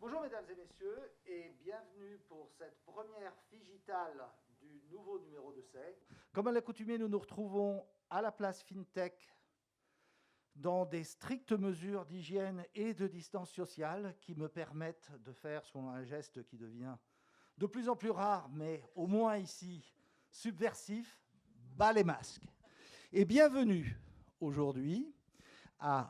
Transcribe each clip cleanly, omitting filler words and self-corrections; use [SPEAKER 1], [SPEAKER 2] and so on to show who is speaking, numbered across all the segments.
[SPEAKER 1] Bonjour mesdames et messieurs et bienvenue pour cette première Figitale du nouveau numéro de SEI. Comme à l'accoutumée, nous nous retrouvons à la place FinTech dans des strictes mesures d'hygiène et de distance sociale qui me permettent de faire, selon un geste qui devient de plus en plus rare, mais au moins ici subversif, bas les masques. Et bienvenue aujourd'hui à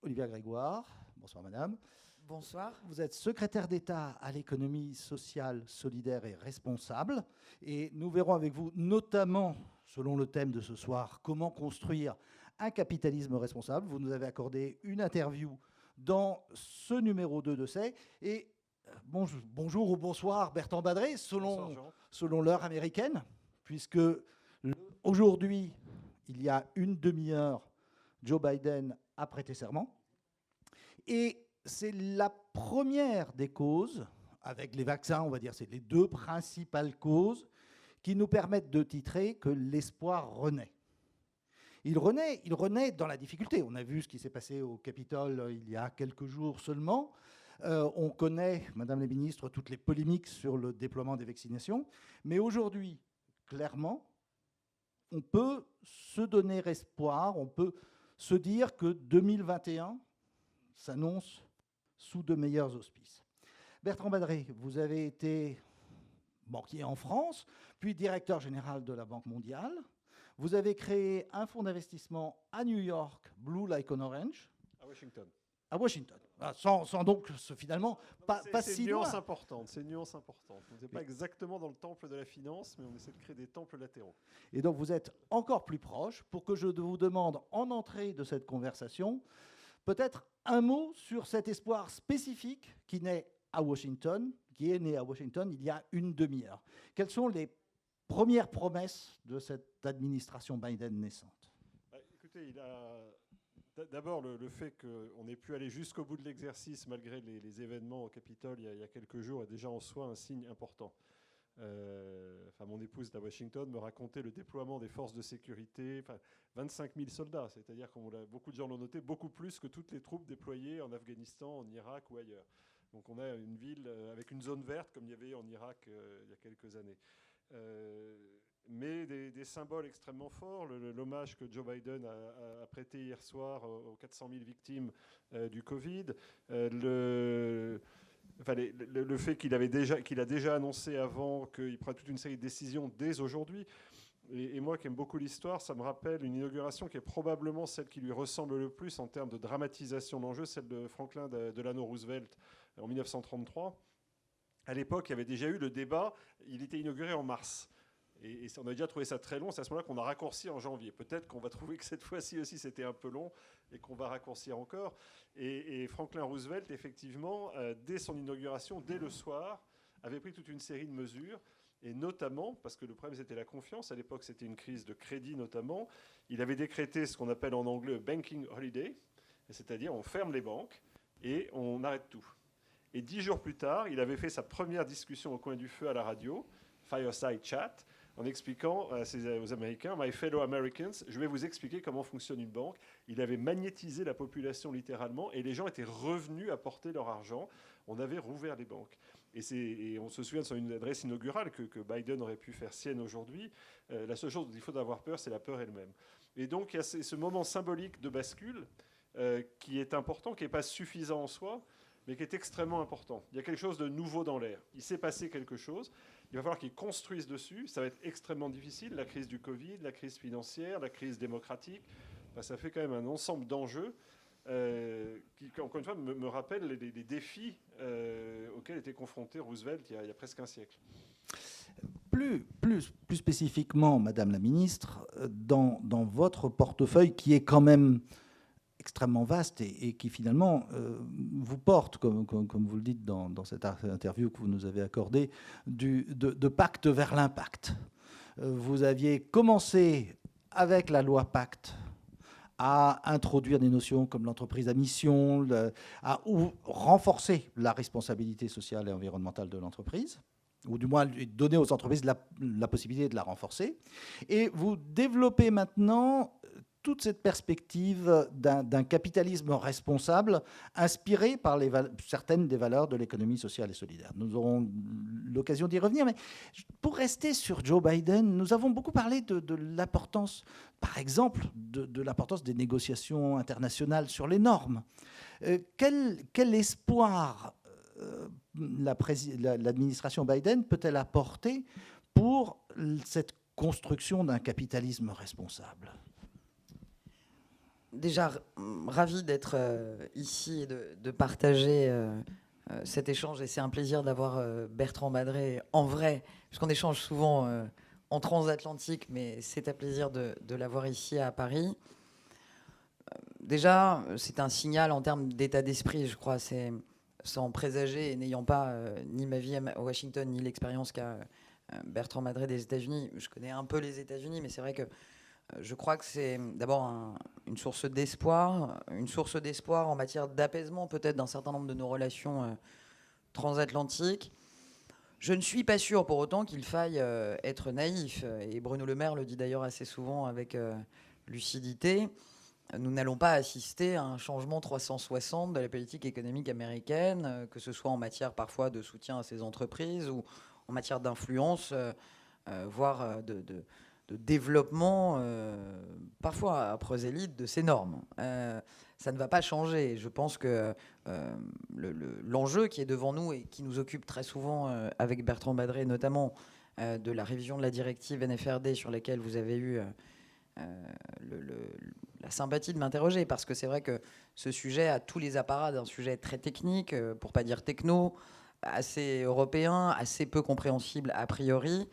[SPEAKER 1] Olivia Grégoire. Bonsoir madame.
[SPEAKER 2] Bonsoir.
[SPEAKER 1] Vous êtes secrétaire d'État à l'économie sociale, solidaire et responsable. Et nous verrons avec vous, notamment, selon le thème de ce soir, comment construire un capitalisme responsable. Vous nous avez accordé une interview dans ce numéro 2 de SEI. Et bonjour ou bonsoir Bertrand Badré, selon l'heure américaine, puisque aujourd'hui, il y a une demi-heure, Joe Biden a prêté serment. Et c'est la première des causes, avec les vaccins, on va dire, c'est les deux principales causes qui nous permettent de titrer que l'espoir renaît. Il renaît dans la difficulté. On a vu ce qui s'est passé au Capitole il y a quelques jours seulement. On connaît, Madame la Ministre, toutes les polémiques sur le déploiement des vaccinations. Mais aujourd'hui, clairement, on peut se donner espoir, on peut se dire que 2021 s'annonce sous de meilleurs auspices. Bertrand Badré, vous avez été banquier en France, puis directeur général de la Banque mondiale. Vous avez créé un fonds d'investissement à New York, Blue Like an Orange.
[SPEAKER 3] À Washington.
[SPEAKER 1] À Washington. Sans donc finalement pas si loin.
[SPEAKER 3] C'est une nuance importante. On n'est pas exactement dans le temple de la finance, mais on essaie de créer des temples latéraux.
[SPEAKER 1] Et donc vous êtes encore plus proche pour que je vous demande en entrée de cette conversation peut-être un mot sur cet espoir spécifique qui est né à Washington il y a une demi-heure. Quelles sont les premières promesses de cette administration Biden naissante?
[SPEAKER 3] Écoutez, d'abord le fait qu'on ait pu aller jusqu'au bout de l'exercice malgré les événements au Capitole il y a quelques jours est déjà en soi un signe important. Mon épouse à Washington me racontait le déploiement des forces de sécurité, 25 000 soldats, c'est-à-dire beaucoup de gens l'ont noté, beaucoup plus que toutes les troupes déployées en Afghanistan, en Irak ou ailleurs. Donc on a une ville avec une zone verte comme il y avait en Irak il y a quelques années. Mais des symboles extrêmement forts, l'hommage que Joe Biden a prêté hier soir aux 400 000 victimes du Covid, le fait qu'il a déjà annoncé avant qu'il prend toute une série de décisions dès aujourd'hui. Et moi qui aime beaucoup l'histoire, ça me rappelle une inauguration qui est probablement celle qui lui ressemble le plus en termes de dramatisation d'enjeux, celle de Franklin Delano Roosevelt en 1933. À l'époque, il y avait déjà eu le débat, il était inauguré en mars. Et on a déjà trouvé ça très long, c'est à ce moment-là qu'on a raccourci en janvier. Peut-être qu'on va trouver que cette fois-ci aussi c'était un peu long et qu'on va raccourcir encore. Et Franklin Roosevelt, effectivement, dès son inauguration, dès le soir, avait pris toute une série de mesures. Et notamment, parce que le problème c'était la confiance, à l'époque c'était une crise de crédit notamment, il avait décrété ce qu'on appelle en anglais banking holiday, c'est-à-dire on ferme les banques et on arrête tout. Et 10 jours plus tard, il avait fait sa première discussion au coin du feu à la radio, Fireside Chat, en expliquant aux Américains, My fellow Americans, je vais vous expliquer comment fonctionne une banque. Il avait magnétisé la population littéralement et les gens étaient revenus apporter leur argent. On avait rouvert les banques. Et on se souvient de son adresse inaugurale que Biden aurait pu faire sienne aujourd'hui. La seule chose dont il faut avoir peur, c'est la peur elle-même. Et donc il y a ce moment symbolique de bascule qui est important, qui n'est pas suffisant en soi, mais qui est extrêmement important. Il y a quelque chose de nouveau dans l'air. Il s'est passé quelque chose. Il va falloir qu'ils construisent dessus. Ça va être extrêmement difficile. La crise du Covid, la crise financière, la crise démocratique. Ça fait quand même un ensemble d'enjeux qui, encore une fois, me rappellent les défis auxquels était confronté Roosevelt il y a presque un siècle.
[SPEAKER 1] Plus spécifiquement, Madame la Ministre, dans votre portefeuille qui est quand même extrêmement vaste et qui finalement vous porte, comme vous le dites dans cette interview que vous nous avez accordée, de pacte vers l'impact. Vous aviez commencé avec la loi Pacte à introduire des notions comme l'entreprise à mission, à renforcer la responsabilité sociale et environnementale de l'entreprise, ou du moins donner aux entreprises la possibilité de la renforcer. Et vous développez maintenant toute cette perspective d'un capitalisme responsable inspiré par certaines des valeurs de l'économie sociale et solidaire. Nous aurons l'occasion d'y revenir, mais pour rester sur Joe Biden, nous avons beaucoup parlé de l'importance, par exemple, de l'importance des négociations internationales sur les normes. Quel espoir l'administration Biden peut-elle apporter pour cette construction d'un capitalisme responsable?
[SPEAKER 2] Déjà, ravi d'être ici et de partager cet échange. Et c'est un plaisir d'avoir Bertrand Badré en vrai, puisqu'on échange souvent en transatlantique, mais c'est un plaisir de l'avoir ici à Paris. Déjà, c'est un signal en termes d'état d'esprit, je crois. C'est sans présager et n'ayant pas ni ma vie à Washington, ni l'expérience qu'a Bertrand Badré des États-Unis. Je connais un peu les États-Unis, mais c'est vrai que je crois que c'est d'abord une source d'espoir en matière d'apaisement peut-être d'un certain nombre de nos relations transatlantiques. Je ne suis pas sûr pour autant qu'il faille être naïf, et Bruno Le Maire le dit d'ailleurs assez souvent avec lucidité. Nous n'allons pas assister à un changement 360 de la politique économique américaine, que ce soit en matière parfois de soutien à ces entreprises ou en matière d'influence, voire de développement, parfois à prosélyte, de ces normes. Ça ne va pas changer. Je pense que l'enjeu qui est devant nous et qui nous occupe très souvent avec Bertrand Badré, notamment de la révision de la directive NFRD sur laquelle vous avez eu la sympathie de m'interroger, parce que c'est vrai que ce sujet a tous les apparats d'un sujet très technique, pour pas dire techno, assez européen, assez peu compréhensible a priori.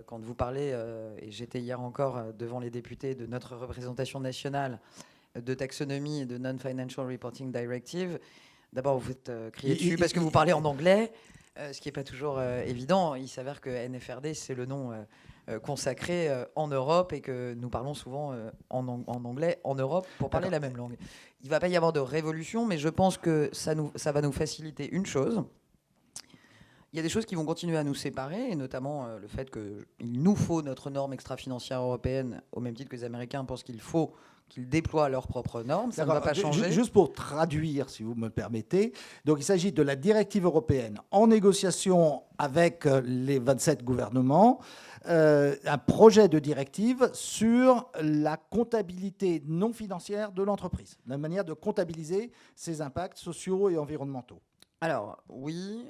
[SPEAKER 2] Quand vous parlez, et j'étais hier encore devant les députés de notre représentation nationale de taxonomie et de Non-Financial Reporting Directive, d'abord vous faites crier dessus parce que vous parlez en anglais, ce qui n'est pas toujours évident. Il s'avère que NFRD, c'est le nom consacré en Europe et que nous parlons souvent en anglais en Europe pour parler la même langue. Il ne va pas y avoir de révolution, mais je pense que ça va nous faciliter une chose. Il y a des choses qui vont continuer à nous séparer, et notamment le fait qu'il nous faut notre norme extra-financière européenne, au même titre que les Américains pensent qu'il faut qu'ils déploient leurs propres normes. Ça ne va pas changer.
[SPEAKER 1] Juste pour traduire, si vous me permettez, donc il s'agit de la directive européenne en négociation avec les 27 gouvernements, un projet de directive sur la comptabilité non financière de l'entreprise, la manière de comptabiliser ses impacts sociaux et environnementaux.
[SPEAKER 2] Alors, oui,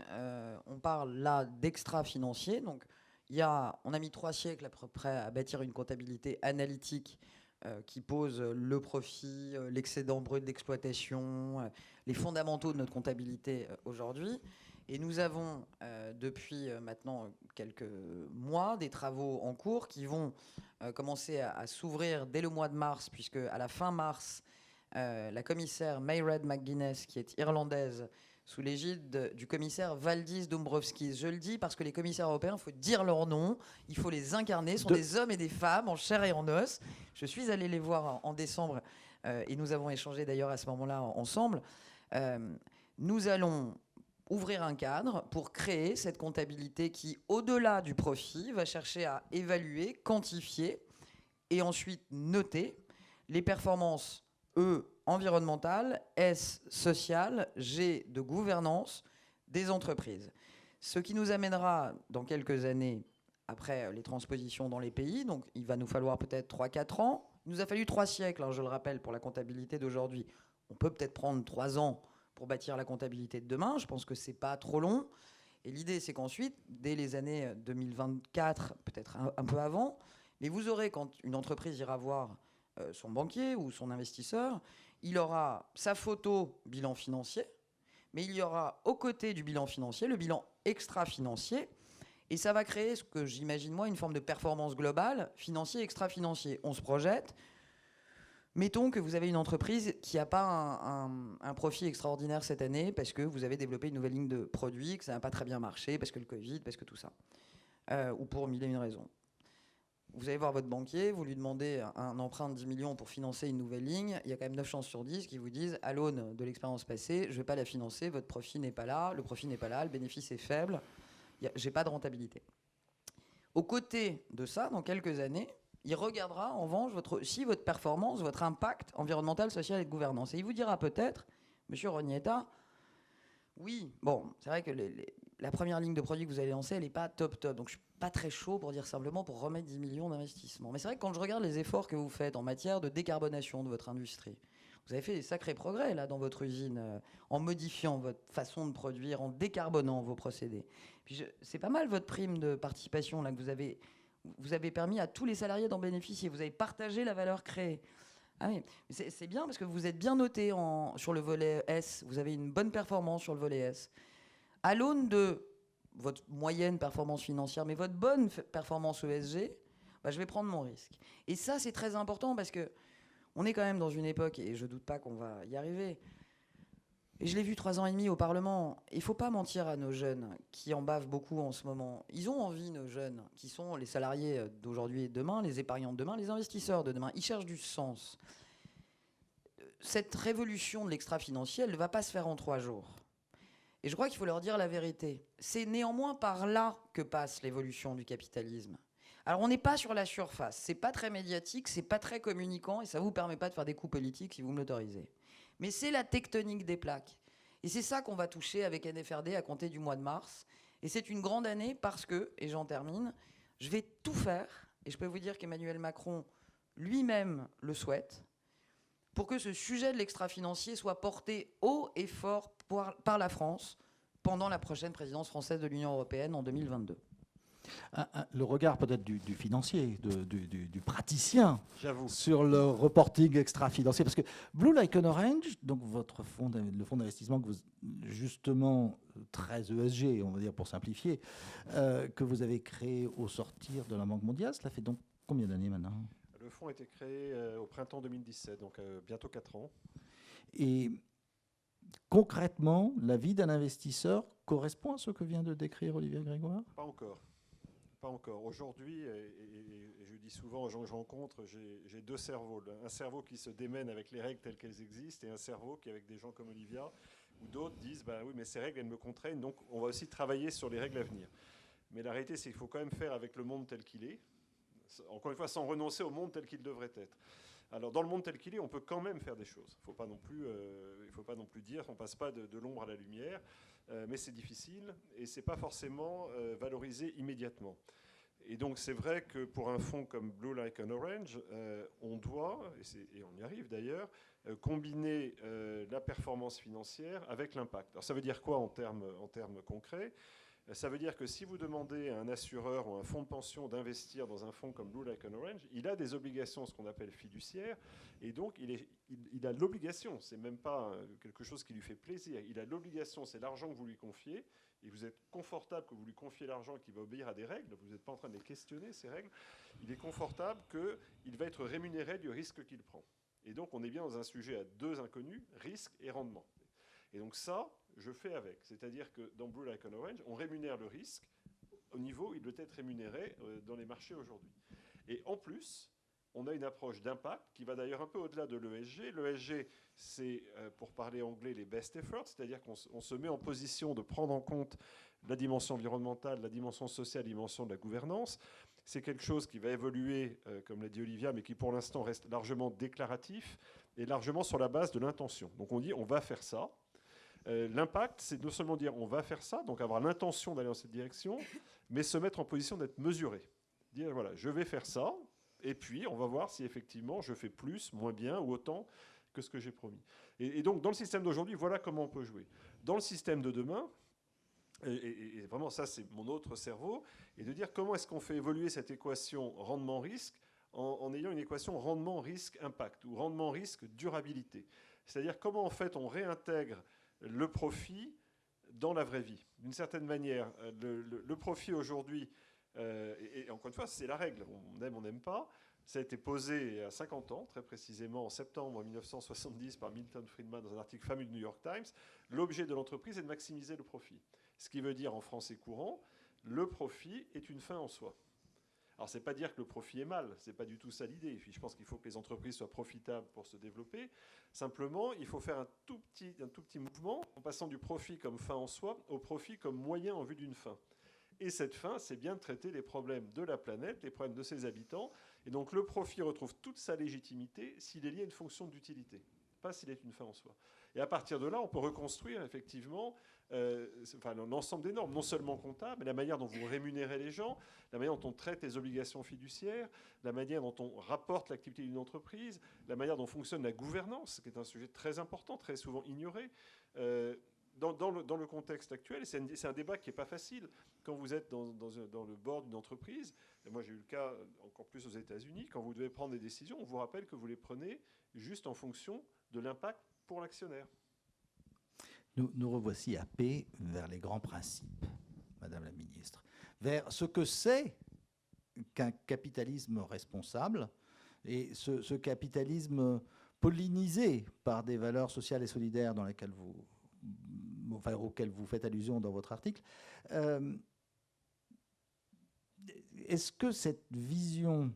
[SPEAKER 2] on parle là d'extra-financier. Donc, on a mis 3 siècles à peu près à bâtir une comptabilité analytique qui pose le profit, l'excédent brut d'exploitation, les fondamentaux de notre comptabilité aujourd'hui. Et nous avons, depuis maintenant quelques mois, des travaux en cours qui vont commencer à s'ouvrir dès le mois de mars, puisque à la fin mars, la commissaire Mairead McGuinness, qui est irlandaise, sous l'égide du commissaire Valdis Dombrovskis. Je le dis parce que les commissaires européens, il faut dire leur nom, il faut les incarner. Ce sont des hommes et des femmes en chair et en os. Je suis allé les voir en décembre et nous avons échangé d'ailleurs à ce moment-là ensemble. Nous allons ouvrir un cadre pour créer cette comptabilité qui, au-delà du profit, va chercher à évaluer, quantifier et ensuite noter les performances, environnementale, S, sociale, G, de gouvernance des entreprises. Ce qui nous amènera dans quelques années, après les transpositions dans les pays, donc il va nous falloir peut-être 3-4 ans. Il nous a fallu 3 siècles, je le rappelle, pour la comptabilité d'aujourd'hui. On peut peut-être prendre 3 ans pour bâtir la comptabilité de demain. Je pense que c'est pas trop long. Et l'idée, c'est qu'ensuite, dès les années 2024, peut-être un peu avant, mais vous aurez, quand une entreprise ira voir son banquier ou son investisseur, il aura sa photo bilan financier, mais il y aura aux côtés du bilan financier le bilan extra-financier, et ça va créer ce que j'imagine moi une forme de performance globale, financier, extra-financier. On se projette. Mettons que vous avez une entreprise qui n'a pas un profit extraordinaire cette année parce que vous avez développé une nouvelle ligne de produits, que ça n'a pas très bien marché, parce que le Covid, parce que tout ça, ou pour mille et une raisons. Vous allez voir votre banquier, vous lui demandez un emprunt de 10 millions pour financer une nouvelle ligne. Il y a quand même 9 chances sur 10 qui vous disent, à l'aune de l'expérience passée, je ne vais pas la financer, votre profit n'est pas là, le profit n'est pas là, le bénéfice est faible, je n'ai pas de rentabilité. Aux côtés de ça, dans quelques années, Il regardera en revanche votre performance, votre impact environnemental, social et de gouvernance. Et il vous dira peut-être, monsieur Rognetta, oui, bon, c'est vrai que la première ligne de produit que vous allez lancer, elle n'est pas top. Donc je ne suis pas très chaud pour dire simplement pour remettre 10 millions d'investissements. Mais c'est vrai que quand je regarde les efforts que vous faites en matière de décarbonation de votre industrie, vous avez fait des sacrés progrès là dans votre usine, en modifiant votre façon de produire, en décarbonant vos procédés. Puis c'est pas mal votre prime de participation là que vous avez permis à tous les salariés d'en bénéficier. Vous avez partagé la valeur créée. Ah oui, c'est bien parce que vous êtes bien noté sur le volet S. Vous avez une bonne performance sur le volet S. À l'aune de votre moyenne performance financière, mais votre bonne performance ESG, bah, je vais prendre mon risque. Et ça, c'est très important parce que on est quand même dans une époque, et je ne doute pas qu'on va y arriver. Et je l'ai vu 3 ans et demi au Parlement. Il ne faut pas mentir à nos jeunes qui en bavent beaucoup en ce moment. Ils ont envie, nos jeunes, qui sont les salariés d'aujourd'hui et de demain, les épargnants de demain, les investisseurs de demain. Ils cherchent du sens. Cette révolution de l'extra-financier, elle ne va pas se faire en 3 jours. Et je crois qu'il faut leur dire la vérité. C'est néanmoins par là que passe l'évolution du capitalisme. Alors on n'est pas sur la surface. C'est pas très médiatique, c'est pas très communicant, et ça ne vous permet pas de faire des coups politiques si vous me l'autorisez. Mais c'est la tectonique des plaques. Et c'est ça qu'on va toucher avec NFRD à compter du mois de mars. Et c'est une grande année parce que, et j'en termine, je vais tout faire, et je peux vous dire qu'Emmanuel Macron lui-même le souhaite, pour que ce sujet de l'extra-financier soit porté haut et fort par la France pendant la prochaine présidence française de l'Union européenne en 2022.
[SPEAKER 1] Le regard peut-être du financier, du praticien,
[SPEAKER 3] J'avoue,
[SPEAKER 1] sur le reporting extra-financier. Parce que Blue Like an Orange, donc votre le fonds d'investissement que vous, justement très ESG, on va dire pour simplifier, que vous avez créé au sortir de la Banque mondiale, cela fait donc combien d'années maintenant?
[SPEAKER 3] le fonds a été créé au printemps 2017, donc bientôt 4 ans.
[SPEAKER 1] Et concrètement, la vie d'un investisseur correspond à ce que vient de décrire Olivier Grégoire?
[SPEAKER 3] Pas encore. Pas encore. Aujourd'hui, et je dis souvent aux gens que je rencontre, j'ai 2 cerveaux. Un cerveau qui se démène avec les règles telles qu'elles existent et un cerveau qui, avec des gens comme Olivia ou d'autres, disent bah oui, mais ces règles, elles me contraignent, donc on va aussi travailler sur les règles à venir. Mais la réalité, c'est qu'il faut quand même faire avec le monde tel qu'il est, encore une fois, sans renoncer au monde tel qu'il devrait être. Alors, dans le monde tel qu'il est, on peut quand même faire des choses. Il ne faut pas non plus dire qu'on ne passe pas de l'ombre à la lumière, mais c'est difficile et ce n'est pas forcément valorisé immédiatement. Et donc, c'est vrai que pour un fonds comme Blue Like an Orange, on doit, et on y arrive d'ailleurs, combiner la performance financière avec l'impact. Alors, ça veut dire quoi en termes concrets ? Ça veut dire que si vous demandez à un assureur ou à un fonds de pension d'investir dans un fonds comme Blue Like an Orange, il a des obligations, ce qu'on appelle fiduciaires, et donc il a l'obligation, c'est même pas quelque chose qui lui fait plaisir, il a l'obligation, c'est l'argent que vous lui confiez, et vous êtes confortable que vous lui confiez l'argent et qu'il va obéir à des règles, vous n'êtes pas en train de les questionner, ces règles, il est confortable qu'il va être rémunéré du risque qu'il prend. Et donc on est bien dans un sujet à 2 inconnus, risque et rendement. Et donc ça, je fais avec. C'est-à-dire que dans Blue Like an Orange, on rémunère le risque au niveau où il doit être rémunéré dans les marchés aujourd'hui. Et en plus, on a une approche d'impact qui va d'ailleurs un peu au-delà de l'ESG. L'ESG, c'est, pour parler anglais, les best efforts, c'est-à-dire qu'on se met en position de prendre en compte la dimension environnementale, la dimension sociale, la dimension de la gouvernance. C'est quelque chose qui va évoluer, comme l'a dit Olivia, mais qui pour l'instant reste largement déclaratif et largement sur la base de l'intention. Donc on dit on va faire ça. L'impact, c'est non seulement dire on va faire ça, donc avoir l'intention d'aller dans cette direction, mais se mettre en position d'être mesuré. Dire voilà, je vais faire ça, et puis on va voir si effectivement je fais plus, moins bien ou autant que ce que j'ai promis. Et donc dans le système d'aujourd'hui, voilà comment on peut jouer. Dans le système de demain, et vraiment ça c'est mon autre cerveau, et de dire comment est-ce qu'on fait évoluer cette équation rendement-risque en ayant une équation rendement-risque-impact ou rendement-risque-durabilité. C'est-à-dire comment en fait on réintègre le profit dans la vraie vie. D'une certaine manière, le profit aujourd'hui, et encore une fois, c'est la règle, on aime, on n'aime pas, ça a été posé à 50 ans, très précisément en septembre 1970 par Milton Friedman dans un article fameux du New York Times. L'objet de l'entreprise est de maximiser le profit. Ce qui veut dire en français courant, le profit est une fin en soi. Alors, ce n'est pas dire que le profit est mal, ce n'est pas du tout ça l'idée. Je pense qu'il faut que les entreprises soient profitables pour se développer. Simplement, il faut faire un tout petit mouvement en passant du profit comme fin en soi au profit comme moyen en vue d'une fin. Et cette fin, c'est bien de traiter les problèmes de la planète, les problèmes de ses habitants. Et donc le profit retrouve toute sa légitimité s'il est lié à une fonction d'utilité, pas s'il est une fin en soi. Et à partir de là, on peut reconstruire effectivement l'ensemble des normes, non seulement comptables, mais la manière dont vous rémunérez les gens, la manière dont on traite les obligations fiduciaires, la manière dont on rapporte l'activité d'une entreprise, la manière dont fonctionne la gouvernance, qui est un sujet très important, très souvent ignoré. Dans le contexte actuel, c'est un débat qui n'est pas facile. Quand vous êtes dans le board d'une entreprise, et moi j'ai eu le cas encore plus aux États-Unis, quand vous devez prendre des décisions, on vous rappelle que vous les prenez juste en fonction de l'impact pour l'actionnaire.
[SPEAKER 1] Nous revoici happés vers les grands principes, Madame la Ministre, vers ce que c'est qu'un capitalisme responsable, et ce capitalisme pollinisé par des valeurs sociales et solidaires dans lesquelles auxquelles vous faites allusion dans votre article. Est-ce que cette vision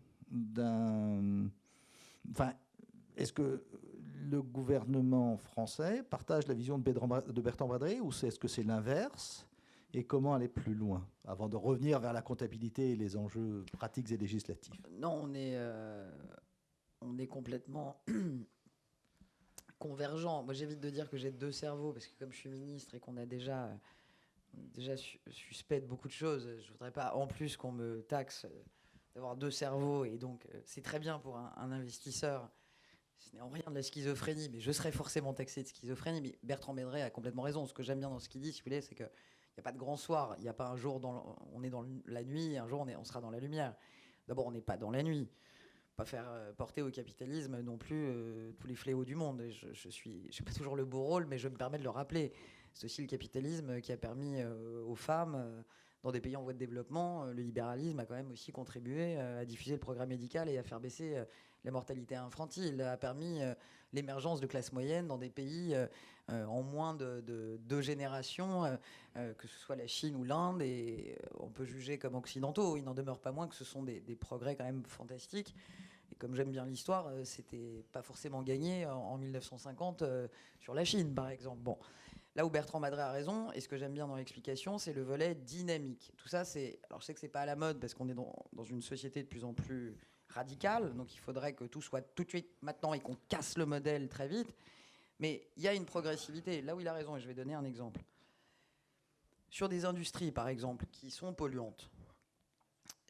[SPEAKER 1] est-ce que le gouvernement français partage la vision de Bertrand Badré, ou est-ce que c'est l'inverse? Et comment aller plus loin, avant de revenir vers la comptabilité et les enjeux pratiques et législatifs?
[SPEAKER 2] Non, on est complètement convergents. Moi, j'évite de dire que j'ai deux cerveaux, parce que comme je suis ministre et qu'on a déjà suspecte beaucoup de choses, je ne voudrais pas en plus qu'on me taxe d'avoir deux cerveaux. Et donc, c'est très bien pour un investisseur. Ce n'est en rien de la schizophrénie, mais je serais forcément taxé de schizophrénie. Mais Bertrand Badré a complètement raison. Ce que j'aime bien dans ce qu'il dit, si vous voulez, c'est qu'il n'y a pas de grand soir. Il n'y a pas un jour on est dans la nuit, et un jour on sera dans la lumière. D'abord, on n'est pas dans la nuit. Pas faire porter au capitalisme non plus tous les fléaux du monde. Je suis pas toujours le beau rôle, mais je me permets de le rappeler. C'est aussi le capitalisme qui a permis aux femmes, dans des pays en voie de développement, le libéralisme a quand même aussi contribué à diffuser le progrès médical et à faire baisser la mortalité infantile, a permis l'émergence de classes moyennes dans des pays en moins de 2 générations, que ce soit la Chine ou l'Inde, et on peut juger comme occidentaux. Il n'en demeure pas moins que ce sont des progrès quand même fantastiques. Et comme j'aime bien l'histoire, c'était pas forcément gagné en 1950 sur la Chine, par exemple. Bon. Là où Bertrand Badré a raison, et ce que j'aime bien dans l'explication, c'est le volet dynamique. Tout ça, alors je sais que c'est pas à la mode parce qu'on est dans une société de plus en plus radicale, donc il faudrait que tout soit tout de suite maintenant et qu'on casse le modèle très vite. Mais il y a une progressivité. Là où il a raison, et je vais donner un exemple. Sur des industries, par exemple, qui sont polluantes,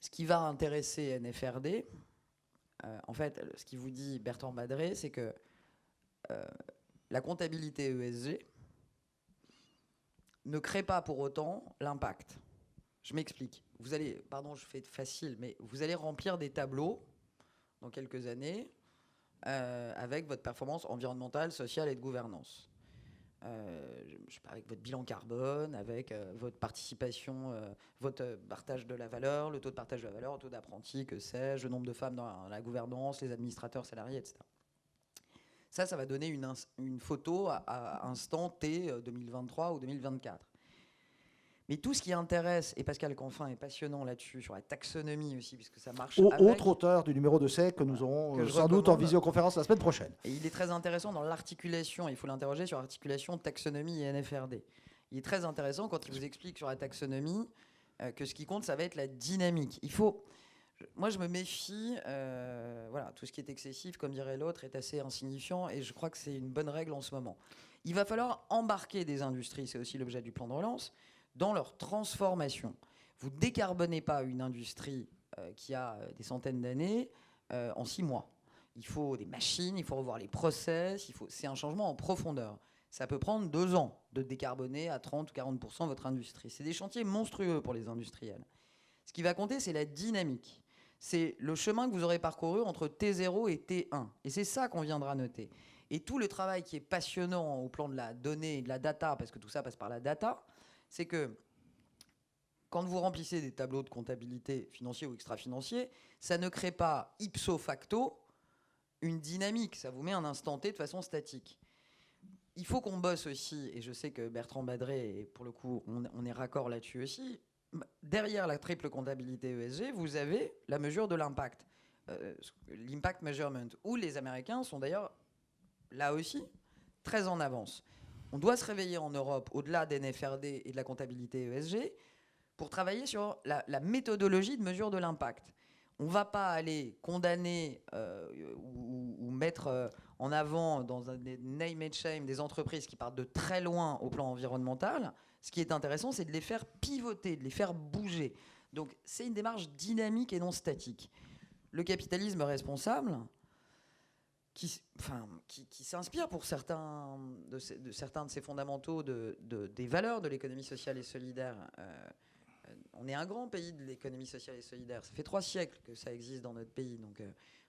[SPEAKER 2] ce qui va intéresser NFRD, en fait, ce qui vous dit Bertrand Badré, c'est que la comptabilité ESG ne crée pas pour autant l'impact. Je m'explique. Vous allez, pardon, je fais facile, mais vous allez remplir des tableaux dans quelques années avec votre performance environnementale, sociale et de gouvernance. Je parle avec votre bilan carbone, avec votre participation, votre partage de la valeur, le taux de partage de la valeur, le taux d'apprentis, que sais-je, le nombre de femmes dans la gouvernance, les administrateurs salariés, etc. Ça va donner une photo à instant T 2023 ou 2024. Mais tout ce qui intéresse, et Pascal Canfin est passionnant là-dessus, sur la taxonomie aussi, puisque ça marche
[SPEAKER 1] Autre auteur du numéro de SEC que nous aurons sans doute en visioconférence la semaine prochaine.
[SPEAKER 2] Et il est très intéressant dans l'articulation, il faut l'interroger sur l'articulation taxonomie et NFRD. Il est très intéressant quand il vous explique sur la taxonomie que ce qui compte, ça va être la dynamique. Moi, je me méfie. Voilà, tout ce qui est excessif, comme dirait l'autre, est assez insignifiant, et je crois que c'est une bonne règle en ce moment. Il va falloir embarquer des industries, c'est aussi l'objet du plan de relance, dans leur transformation. Vous ne décarbonez pas une industrie qui a des centaines d'années en 6 mois. Il faut des machines, il faut revoir les process, c'est un changement en profondeur. Ça peut prendre 2 ans de décarboner à 30 ou 40% votre industrie. C'est des chantiers monstrueux pour les industriels. Ce qui va compter, c'est la dynamique. C'est le chemin que vous aurez parcouru entre T0 et T1. Et c'est ça qu'on viendra noter. Et tout le travail qui est passionnant au plan de la donnée et de la data, parce que tout ça passe par la data, c'est que quand vous remplissez des tableaux de comptabilité financiers ou extra-financiers, ça ne crée pas ipso facto une dynamique. Ça vous met un instant T de façon statique. Il faut qu'on bosse aussi, et je sais que Bertrand Badré, et pour le coup, on est raccord là-dessus aussi. Derrière la triple comptabilité ESG, vous avez la mesure de l'impact, l'impact measurement, où les Américains sont d'ailleurs, là aussi, très en avance. On doit se réveiller en Europe, au-delà des NFRD et de la comptabilité ESG, pour travailler sur la méthodologie de mesure de l'impact. On ne va pas aller condamner ou mettre en avant dans un name and shame des entreprises qui partent de très loin au plan environnemental. Ce qui est intéressant, c'est de les faire pivoter, de les faire bouger. Donc c'est une démarche dynamique et non statique. Le capitalisme responsable, qui s'inspire pour certains de ses fondamentaux des valeurs de l'économie sociale et solidaire. On est un grand pays de l'économie sociale et solidaire. Ça fait 3 siècles que ça existe dans notre pays. Donc,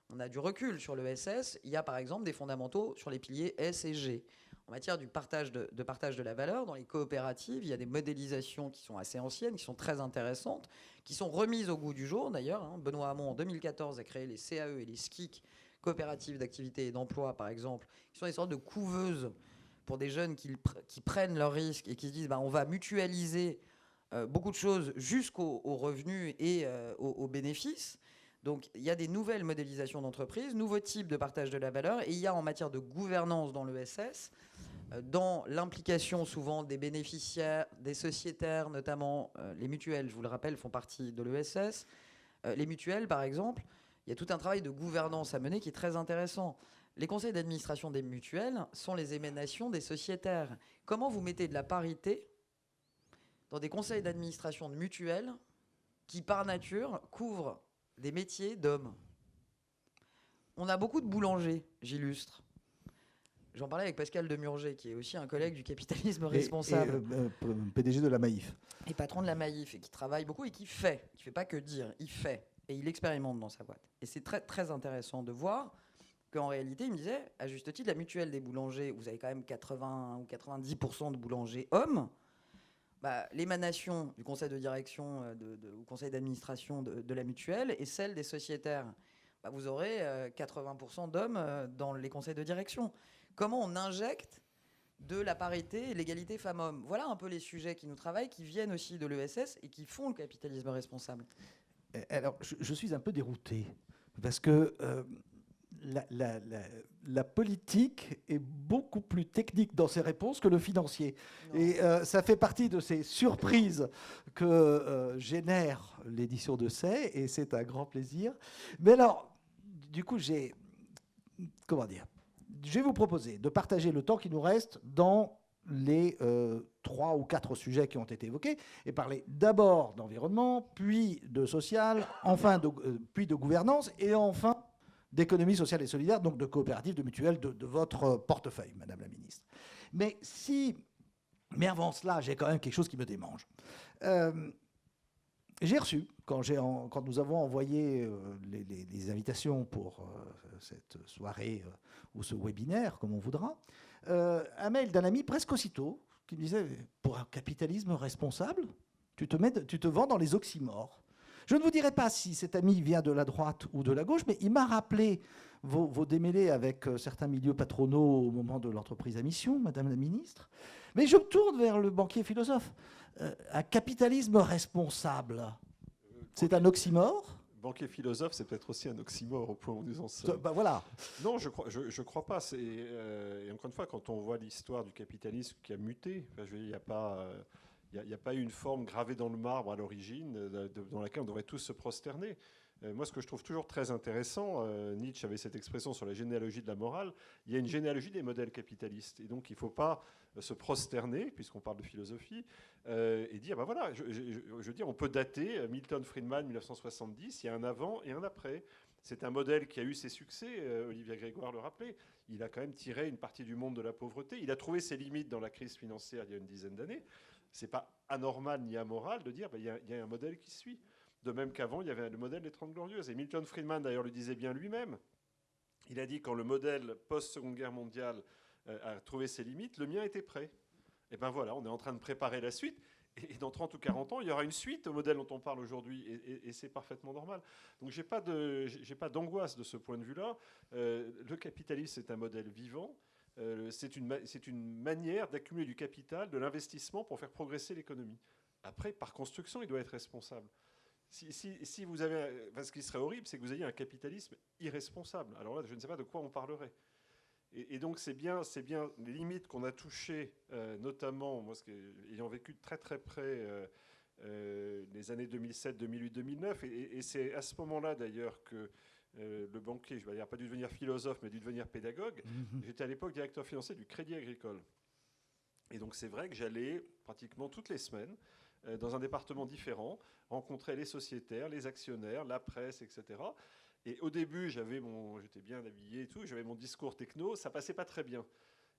[SPEAKER 2] on a du recul sur le SS. Il y a par exemple des fondamentaux sur les piliers S et G. En matière du partage de la valeur, dans les coopératives, il y a des modélisations qui sont assez anciennes, qui sont très intéressantes, qui sont remises au goût du jour d'ailleurs. Benoît Hamon, en 2014, a créé les CAE et les SKIC, coopératives d'activité et d'emploi par exemple, qui sont des sortes de couveuses pour des jeunes qui prennent leurs risques et qui se disent on va mutualiser beaucoup de choses jusqu'aux revenus et aux bénéfices. Donc il y a des nouvelles modélisations d'entreprises, nouveaux types de partage de la valeur, et il y a en matière de gouvernance dans l'ESS, dans l'implication souvent des bénéficiaires, des sociétaires, notamment les mutuelles, je vous le rappelle, font partie de l'ESS. Les mutuelles, par exemple, il y a tout un travail de gouvernance à mener qui est très intéressant. Les conseils d'administration des mutuelles sont les émanations des sociétaires. Comment vous mettez de la parité dans des conseils d'administration de mutuelles qui, par nature, couvrent des métiers d'hommes? On a beaucoup de boulangers, j'illustre. J'en parlais avec Pascal Demurger, qui est aussi un collègue du capitalisme responsable.
[SPEAKER 1] Et PDG de la Maïf.
[SPEAKER 2] Et patron de la Maïf, et qui travaille beaucoup et qui fait. Il ne fait pas que dire, il fait. Et il expérimente dans sa boîte. Et c'est très, très intéressant de voir qu'en réalité, il me disait, à juste titre, la mutuelle des boulangers, vous avez quand même 80 ou 90% de boulangers hommes. L'émanation du conseil de direction ou conseil d'administration de la mutuelle et celle des sociétaires. Vous aurez 80% d'hommes dans les conseils de direction. Comment on injecte de la parité et l'égalité femmes-hommes? Voilà un peu les sujets qui nous travaillent, qui viennent aussi de l'ESS et qui font le capitalisme responsable.
[SPEAKER 1] Alors, je suis un peu dérouté, parce que la politique est beaucoup plus technique dans ses réponses que le financier. Non. Et ça fait partie de ces surprises que génère l'édition de C'est, et c'est un grand plaisir. Mais alors, du coup, je vais vous proposer de partager le temps qui nous reste dans les 3 ou 4 sujets qui ont été évoqués et parler d'abord d'environnement, puis de social, enfin puis de gouvernance et enfin d'économie sociale et solidaire, donc de coopératives, de mutuelles, de votre portefeuille, Madame la Ministre. Mais avant cela, j'ai quand même quelque chose qui me démange. J'ai reçu, quand nous avons envoyé les invitations pour cette soirée ou ce webinaire, comme on voudra, un mail d'un ami presque aussitôt qui me disait « Pour un capitalisme responsable, tu te vends dans les oxymores ». Je ne vous dirai pas si cet ami vient de la droite ou de la gauche, mais il m'a rappelé vos démêlés avec certains milieux patronaux au moment de l'entreprise à mission, Madame la Ministre. Mais je me tourne vers le banquier philosophe. Un capitalisme responsable, c'est un oxymore ?
[SPEAKER 3] Banquier philosophe, c'est peut-être aussi un oxymore au point où nous en sommes.
[SPEAKER 1] Voilà.
[SPEAKER 3] Non, je crois pas. Et encore une fois, quand on voit l'histoire du capitalisme qui a muté, il n'y a pas eu une forme gravée dans le marbre à l'origine dans laquelle on devrait tous se prosterner. Moi, ce que je trouve toujours très intéressant, Nietzsche avait cette expression sur la généalogie de la morale, il y a une généalogie des modèles capitalistes. Et donc, il ne faut pas se prosterner, puisqu'on parle de philosophie, et dire, voilà, je veux dire, on peut dater Milton Friedman, 1970, il y a un avant et un après. C'est un modèle qui a eu ses succès, Olivier Grégoire le rappelait. Il a quand même tiré une partie du monde de la pauvreté. Il a trouvé ses limites dans la crise financière il y a une dizaine d'années. Ce n'est pas anormal ni amoral de dire il y a un modèle qui suit. De même qu'avant, il y avait le modèle des 30 Glorieuses. Et Milton Friedman, d'ailleurs, le disait bien lui-même. Il a dit quand le modèle post-Seconde Guerre mondiale a trouvé ses limites, le mien était prêt. Et bien voilà, on est en train de préparer la suite. Et dans 30 ou 40 ans, il y aura une suite au modèle dont on parle aujourd'hui. Et c'est parfaitement normal. Donc j'ai pas d'angoisse de ce point de vue-là. Le capitalisme, c'est un modèle vivant. C'est une manière d'accumuler du capital, de l'investissement pour faire progresser l'économie. Après, par construction, il doit être responsable. Si vous avez, ce qui serait horrible, c'est que vous ayez un capitalisme irresponsable. Alors là, je ne sais pas de quoi on parlerait. Et donc, c'est bien les limites qu'on a touchées, notamment, moi, ayant vécu très très près les années 2007, 2008, 2009. Et c'est à ce moment-là, d'ailleurs, que le banquier, je ne vais dire pas dû devenir philosophe, mais dû devenir pédagogue. J'étais à l'époque directeur financier du Crédit Agricole. Et donc c'est vrai que j'allais pratiquement toutes les semaines dans un département différent, rencontrer les sociétaires, les actionnaires, la presse, etc. Et au début, j'étais bien habillé et tout, j'avais mon discours techno, ça passait pas très bien.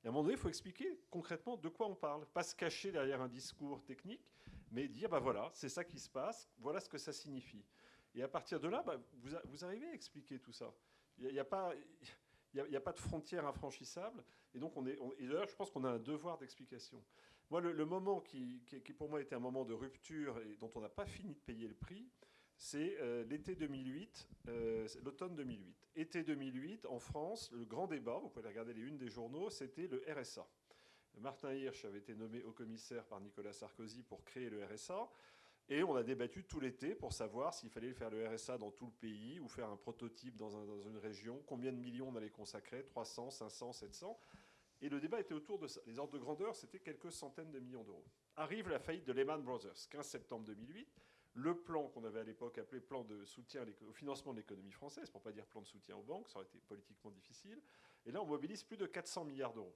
[SPEAKER 3] Et à un moment donné, il faut expliquer concrètement de quoi on parle. Pas se cacher derrière un discours technique, mais dire, bah voilà, c'est ça qui se passe, voilà ce que ça signifie. Et à partir de là, bah, vous arrivez à expliquer tout ça. Il n'y a pas de frontière infranchissable. Et donc, et d'ailleurs, je pense qu'on a un devoir d'explication. Moi, le moment qui pour moi était un moment de rupture et dont on n'a pas fini de payer le prix, c'est l'été 2008, l'automne 2008. Été 2008, en France, le grand débat, vous pouvez regarder les unes des journaux, c'était le RSA. Martin Hirsch avait été nommé haut commissaire par Nicolas Sarkozy pour créer le RSA. Et on a débattu tout l'été pour savoir s'il fallait faire le RSA dans tout le pays ou faire un prototype dans une région, combien de millions on allait consacrer, 300, 500, 700. Et le débat était autour de ça. Les ordres de grandeur, c'était quelques centaines de millions d'euros. Arrive la faillite de Lehman Brothers, 15 septembre 2008. Le plan qu'on avait à l'époque appelé plan de soutien au financement de l'économie française, pour ne pas dire plan de soutien aux banques, ça aurait été politiquement difficile. Et là, on mobilise plus de 400 milliards d'euros.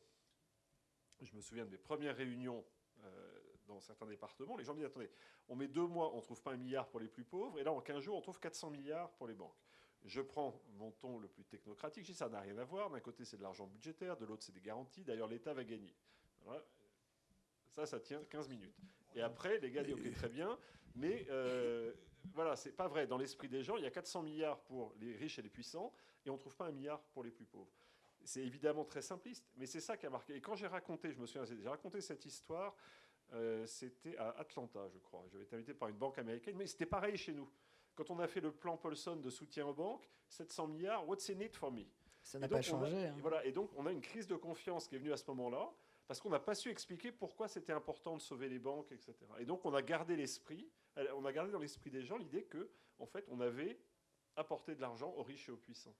[SPEAKER 3] Je me souviens de mes premières réunions dans certains départements. Les gens me disent, attendez, on met 2 mois, on ne trouve pas 1 milliard pour les plus pauvres, et là, en 15 jours, on trouve 400 milliards pour les banques. Je prends mon ton le plus technocratique, je dis, ça n'a rien à voir. D'un côté, c'est de l'argent budgétaire, de l'autre, c'est des garanties. D'ailleurs, l'État va gagner. Voilà. Ça tient 15 minutes. Et après, les gars disent, ok, très bien, mais voilà, c'est pas vrai. Dans l'esprit des gens, il y a 400 milliards pour les riches et les puissants, et on ne trouve pas 1 milliard pour les plus pauvres. C'est évidemment très simpliste, mais c'est ça qui a marqué. Et quand j'ai raconté, je me souviens, j'ai raconté cette histoire, c'était à Atlanta, je crois. J'avais été invité par une banque américaine, mais c'était pareil chez nous. Quand on a fait le plan Paulson de soutien aux banques, 700 milliards, what's in it for me?
[SPEAKER 2] Ça n'a pas changé.
[SPEAKER 3] Et voilà, et donc on a une crise de confiance qui est venue à ce moment-là, parce qu'on n'a pas su expliquer pourquoi c'était important de sauver les banques, etc. Et donc on a gardé dans l'esprit des gens l'idée que, en fait, on avait apporté de l'argent aux riches et aux puissants.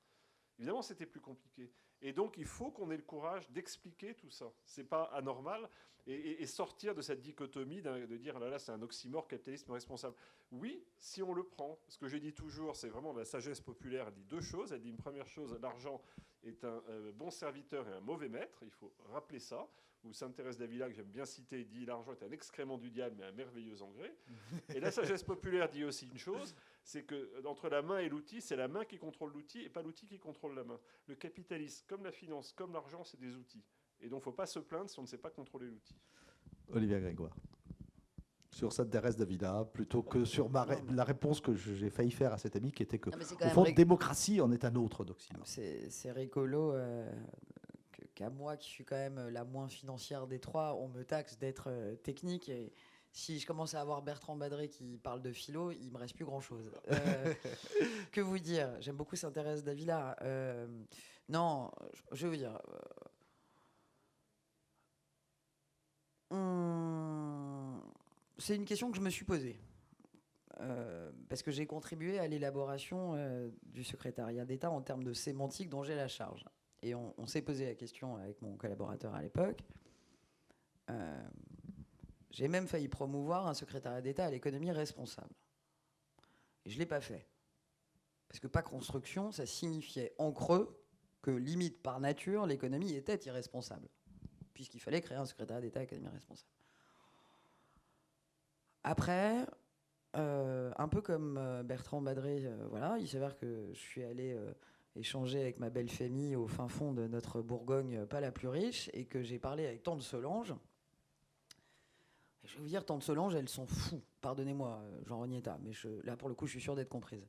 [SPEAKER 3] Évidemment, c'était plus compliqué. Et donc, il faut qu'on ait le courage d'expliquer tout ça. Ce n'est pas anormal. Et sortir de cette dichotomie de dire, là, c'est un oxymore, capitalisme responsable. Oui, si on le prend. Ce que je dis toujours, c'est vraiment la sagesse populaire. Elle dit 2 choses. Elle dit une première chose, l'argent est un bon serviteur et un mauvais maître. Il faut rappeler ça. Ou Sainte Thérèse d'Avila, que j'aime bien citer, dit, l'argent est un excrément du diable, mais un merveilleux engrais. Et la sagesse populaire dit aussi une chose, c'est que entre la main et l'outil, c'est la main qui contrôle l'outil et pas l'outil qui contrôle la main. Le capitalisme, comme la finance, comme l'argent, c'est des outils. Et donc, il ne faut pas se plaindre si on ne sait pas contrôler l'outil.
[SPEAKER 1] Olivier Grégoire. Sur Sainte Thérèse d'Avila, plutôt que sur la réponse que j'ai failli faire à cet ami, qui était que, au fond, démocratie en est un autre d'Occident.
[SPEAKER 2] C'est rigolo qu'à moi, qui suis quand même la moins financière des trois, on me taxe d'être technique. Et si je commence à avoir Bertrand Badré qui parle de philo, il me reste plus grand-chose. Que vous dire? J'aime beaucoup Sainte Thérèse d'Avila. Non, je veux dire... c'est une question que je me suis posée. Parce que j'ai contribué à l'élaboration du secrétariat d'État en termes de sémantique dont j'ai la charge. Et on s'est posé la question avec mon collaborateur à l'époque. J'ai même failli promouvoir un secrétariat d'État à l'économie responsable. Et je ne l'ai pas fait. Parce que pas construction, ça signifiait en creux que, limite par nature, l'économie était irresponsable. Puisqu'il fallait créer un secrétariat d'État à l'économie responsable. Après, un peu comme Bertrand Badré, voilà, il s'avère que je suis allé échanger avec ma belle famille au fin fond de notre Bourgogne, pas la plus riche, et que j'ai parlé avec Tante Solange. Et je vais vous dire, Tante Solange, elles sont fous. Pardonnez-moi, Jean Rognetta, mais là, pour le coup, je suis sûr d'être comprise.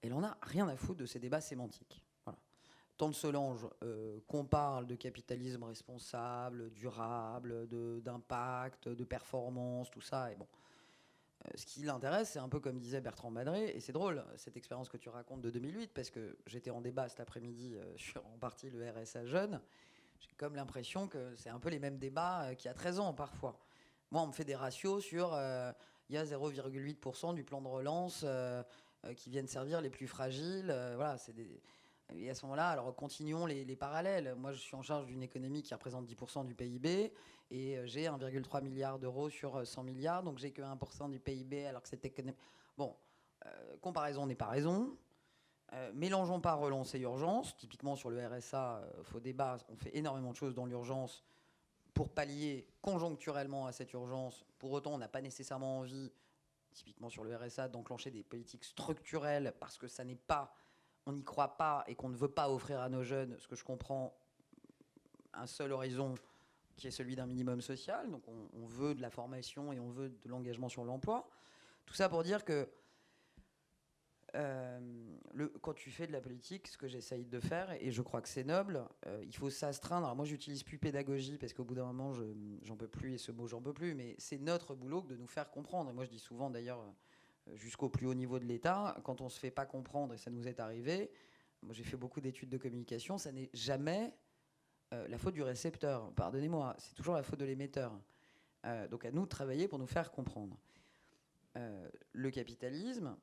[SPEAKER 2] Elle en a rien à foutre de ces débats sémantiques. Voilà. Tante Solange, qu'on parle de capitalisme responsable, durable, d'impact, de performance, tout ça, et bon. Ce qui l'intéresse, c'est un peu comme disait Bertrand Badré, et c'est drôle, cette expérience que tu racontes de 2008, parce que j'étais en débat cet après-midi sur en partie le RSA jeune. J'ai comme l'impression que c'est un peu les mêmes débats qu'il y a 13 ans parfois. Moi, on me fait des ratios sur il y a 0,8% du plan de relance qui viennent servir les plus fragiles. Voilà, c'est des... Et à ce moment-là, alors continuons les parallèles. Moi, je suis en charge d'une économie qui représente 10% du PIB et j'ai 1,3 milliard d'euros sur 100 milliards, donc j'ai que 1% du PIB alors que cette économie... Bon, comparaison n'est pas raison. Mélangeons pas relance et urgence. Typiquement sur le RSA, faux débat, on fait énormément de choses dans l'urgence pour pallier conjoncturellement à cette urgence. Pour autant, on n'a pas nécessairement envie, typiquement sur le RSA, d'enclencher des politiques structurelles parce que ça n'est pas... on n'y croit pas et qu'on ne veut pas offrir à nos jeunes, ce que je comprends, un seul horizon qui est celui d'un minimum social. Donc on veut de la formation et on veut de l'engagement sur l'emploi. Tout ça pour dire que quand tu fais de la politique, ce que j'essaye de faire, et je crois que c'est noble, il faut s'astreindre. Alors moi, j'utilise plus pédagogie parce qu'au bout d'un moment, j'en peux plus, et ce mot, j'en peux plus, mais c'est notre boulot de nous faire comprendre. Et moi, je dis souvent, d'ailleurs, jusqu'au plus haut niveau de l'État, quand on ne se fait pas comprendre, et ça nous est arrivé, moi j'ai fait beaucoup d'études de communication, ça n'est jamais la faute du récepteur, pardonnez-moi, c'est toujours la faute de l'émetteur. Donc à nous de travailler pour nous faire comprendre. Le capitalisme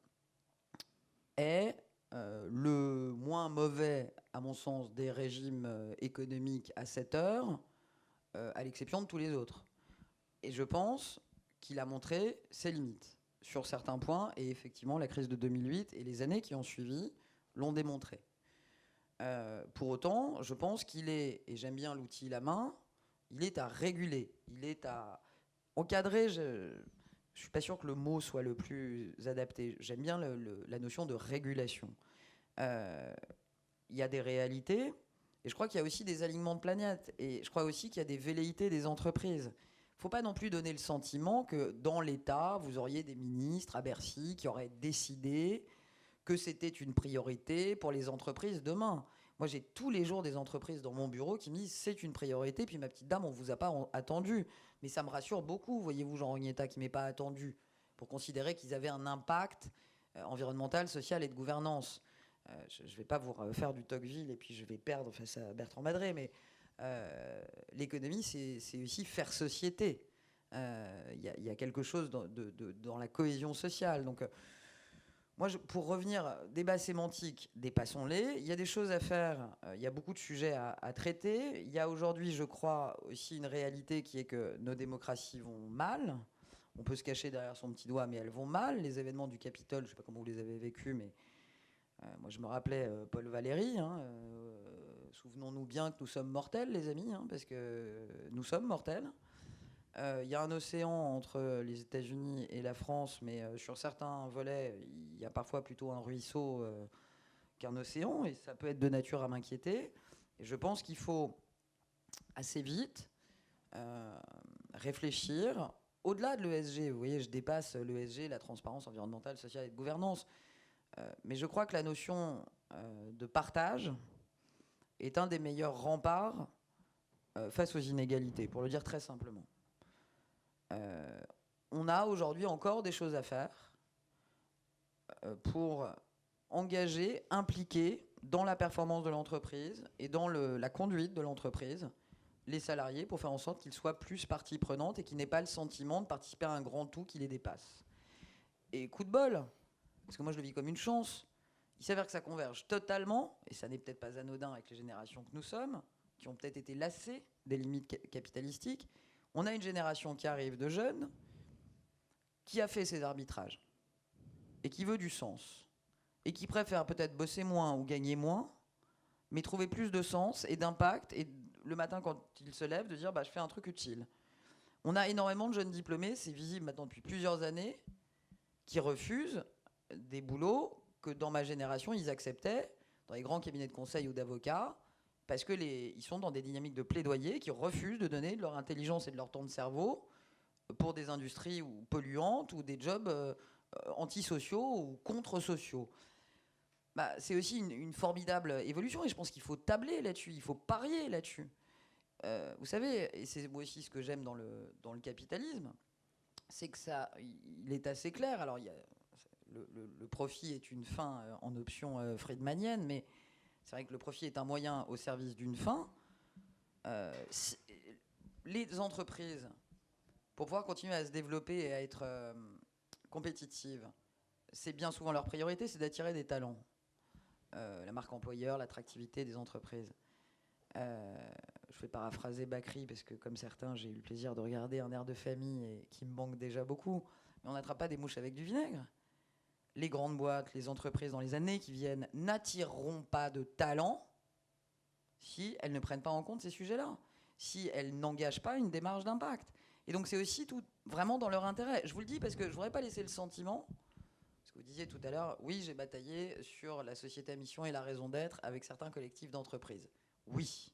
[SPEAKER 2] est le moins mauvais, à mon sens, des régimes économiques à cette heure, à l'exception de tous les autres. Et je pense qu'il a montré ses limites sur certains points, et effectivement, la crise de 2008 et les années qui ont suivi l'ont démontré. Pour autant, je pense qu'il est, et j'aime bien l'outil la main, il est à réguler, il est à encadrer. Je suis pas sûr que le mot soit le plus adapté. J'aime bien la notion de régulation. Il y a des réalités, et je crois qu'il y a aussi des alignements de planètes, et je crois aussi qu'il y a des velléités des entreprises. Il ne faut pas non plus donner le sentiment que dans l'État, vous auriez des ministres à Bercy qui auraient décidé que c'était une priorité pour les entreprises demain. Moi, j'ai tous les jours des entreprises dans mon bureau qui me disent c'est une priorité, puis ma petite dame, on ne vous a pas attendu. Mais ça me rassure beaucoup, voyez-vous, Jean Rognetta, qui ne m'est pas attendu, pour considérer qu'ils avaient un impact environnemental, social et de gouvernance. Je ne vais pas vous faire du Tocqueville et puis je vais perdre face à Bertrand Madré, mais l'économie, c'est aussi faire société. Il y a quelque chose dans la cohésion sociale. Donc, moi, pour revenir, débat sémantique, dépassons-les. Il y a des choses à faire, il y a beaucoup de sujets à traiter. Il y a aujourd'hui, je crois, aussi une réalité qui est que nos démocraties vont mal. On peut se cacher derrière son petit doigt, mais elles vont mal. Les événements du Capitole, je ne sais pas comment vous les avez vécus, mais moi, je me rappelais Paul Valéry. Souvenons-nous bien que nous sommes mortels, les amis, parce que nous sommes mortels. Il y a un océan entre les États-Unis et la France, mais sur certains volets, il y a parfois plutôt un ruisseau qu'un océan, et ça peut être de nature à m'inquiéter. Et je pense qu'il faut assez vite réfléchir au-delà de l'ESG. Vous voyez, je dépasse l'ESG, la transparence environnementale, sociale et de gouvernance. Mais je crois que la notion de partage est un des meilleurs remparts face aux inégalités, pour le dire très simplement. On a aujourd'hui encore des choses à faire pour engager, impliquer dans la performance de l'entreprise et dans la conduite de l'entreprise les salariés pour faire en sorte qu'ils soient plus partie prenante et qu'ils n'aient pas le sentiment de participer à un grand tout qui les dépasse. Et coup de bol, parce que moi je le vis comme une chance, il s'avère que ça converge totalement, et ça n'est peut-être pas anodin avec les générations que nous sommes, qui ont peut-être été lassées des limites capitalistiques. On a une génération qui arrive de jeunes, qui a fait ses arbitrages, et qui veut du sens, et qui préfère peut-être bosser moins ou gagner moins, mais trouver plus de sens et d'impact, et le matin quand il se lève, de dire je fais un truc utile. On a énormément de jeunes diplômés, c'est visible maintenant depuis plusieurs années, qui refusent des boulots que dans ma génération, ils acceptaient dans les grands cabinets de conseil ou d'avocats, parce qu'ils sont dans des dynamiques de plaidoyer qui refusent de donner de leur intelligence et de leur temps de cerveau pour des industries polluantes ou des jobs antisociaux ou contre-sociaux. C'est aussi une formidable évolution, et je pense qu'il faut tabler là-dessus, il faut parier là-dessus. Vous savez, et c'est moi aussi ce que j'aime dans le capitalisme, c'est que il est assez clair. Alors, le profit est une fin en option friedmanienne, mais c'est vrai que le profit est un moyen au service d'une fin. Les entreprises, pour pouvoir continuer à se développer et à être compétitives, c'est bien souvent leur priorité, c'est d'attirer des talents. la marque employeur, l'attractivité des entreprises. Je vais paraphraser Bakri, parce que comme certains, j'ai eu le plaisir de regarder Un air de famille et qui me manque déjà beaucoup. Mais on n'attrape pas des mouches avec du vinaigre. Les grandes boîtes, les entreprises dans les années qui viennent n'attireront pas de talent si elles ne prennent pas en compte ces sujets-là, si elles n'engagent pas une démarche d'impact. Et donc c'est aussi tout vraiment dans leur intérêt. Je vous le dis parce que je ne voudrais pas laisser le sentiment, parce que vous disiez tout à l'heure, oui, j'ai bataillé sur la société à mission et la raison d'être avec certains collectifs d'entreprises. Oui.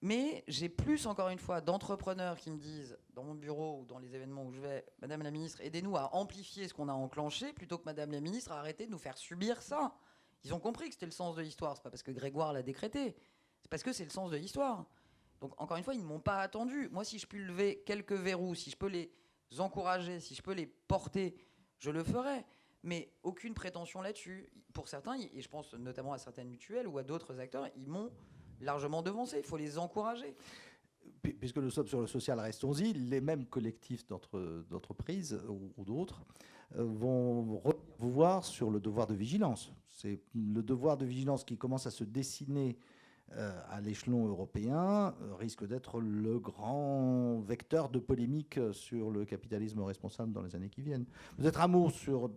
[SPEAKER 2] Mais j'ai plus, encore une fois, d'entrepreneurs qui me disent, dans mon bureau ou dans les événements où je vais, Madame la Ministre, aidez-nous à amplifier ce qu'on a enclenché, plutôt que Madame la Ministre a arrêté de nous faire subir ça. Ils ont compris que c'était le sens de l'histoire. C'est pas parce que Grégoire l'a décrété, c'est parce que c'est le sens de l'histoire. Donc, encore une fois, ils ne m'ont pas attendu. Moi, si je peux lever quelques verrous, si je peux les encourager, si je peux les porter, je le ferai. Mais aucune prétention là-dessus. Pour certains, et je pense notamment à certaines mutuelles ou à d'autres acteurs, ils m'ont largement devancé. Il faut les encourager.
[SPEAKER 1] Puisque nous sommes sur le social, restons-y. Les mêmes collectifs d'entreprises ou d'autres vont vous voir sur le devoir de vigilance. C'est le devoir de vigilance qui commence à se dessiner à l'échelon européen, risque d'être le grand vecteur de polémique sur le capitalisme responsable dans les années qui viennent. Peut-être un mot sur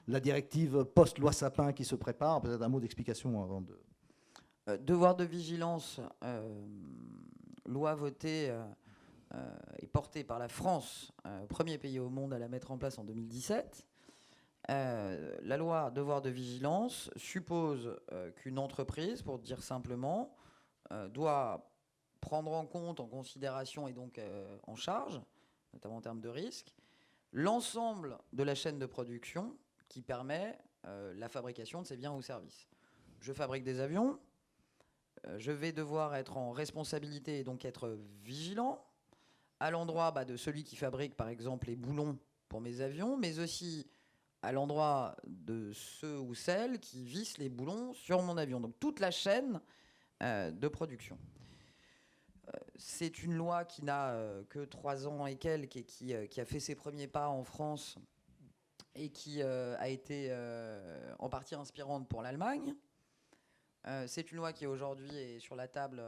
[SPEAKER 1] la directive post-loi Sapin qui se prépare, peut-être un mot d'explication avant de...
[SPEAKER 2] Devoir de vigilance, loi votée et portée par la France, premier pays au monde à la mettre en place en 2017. La loi devoir de vigilance suppose qu'une entreprise, pour dire simplement, doit prendre en compte, en considération et donc en charge, notamment en termes de risque, l'ensemble de la chaîne de production qui permet la fabrication de ces biens ou services. Je fabrique des avions, je vais devoir être en responsabilité et donc être vigilant à l'endroit de celui qui fabrique par exemple les boulons pour mes avions, mais aussi à l'endroit de ceux ou celles qui vissent les boulons sur mon avion. Donc toute la chaîne de production. C'est une loi qui n'a que 3 ans et quelques et qui a fait ses premiers pas en France et qui a été en partie inspirante pour l'Allemagne. C'est une loi qui aujourd'hui est sur la table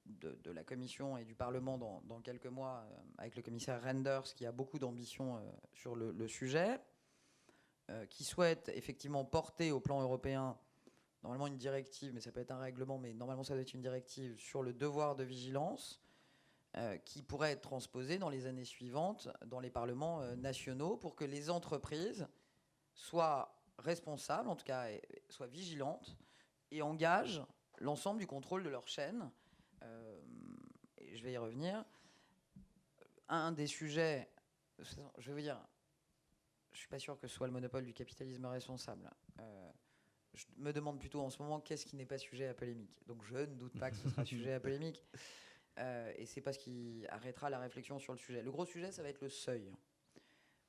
[SPEAKER 2] de la Commission et du Parlement dans quelques mois avec le commissaire Reynders qui a beaucoup d'ambition sur le sujet, qui souhaite effectivement porter au plan européen normalement une directive, mais ça peut être un règlement, mais normalement ça doit être une directive sur le devoir de vigilance qui pourrait être transposée dans les années suivantes dans les parlements nationaux pour que les entreprises soient responsables, en tout cas soient vigilantes, et engagent l'ensemble du contrôle de leur chaîne. Et je vais y revenir. Un des sujets, je vais vous dire, je ne suis pas sûr que ce soit le monopole du capitalisme responsable. Je me demande plutôt en ce moment qu'est-ce qui n'est pas sujet à polémique. Donc je ne doute pas que ce sera sujet à polémique. Et c'est pas ce qui arrêtera la réflexion sur le sujet. Le gros sujet, ça va être le seuil.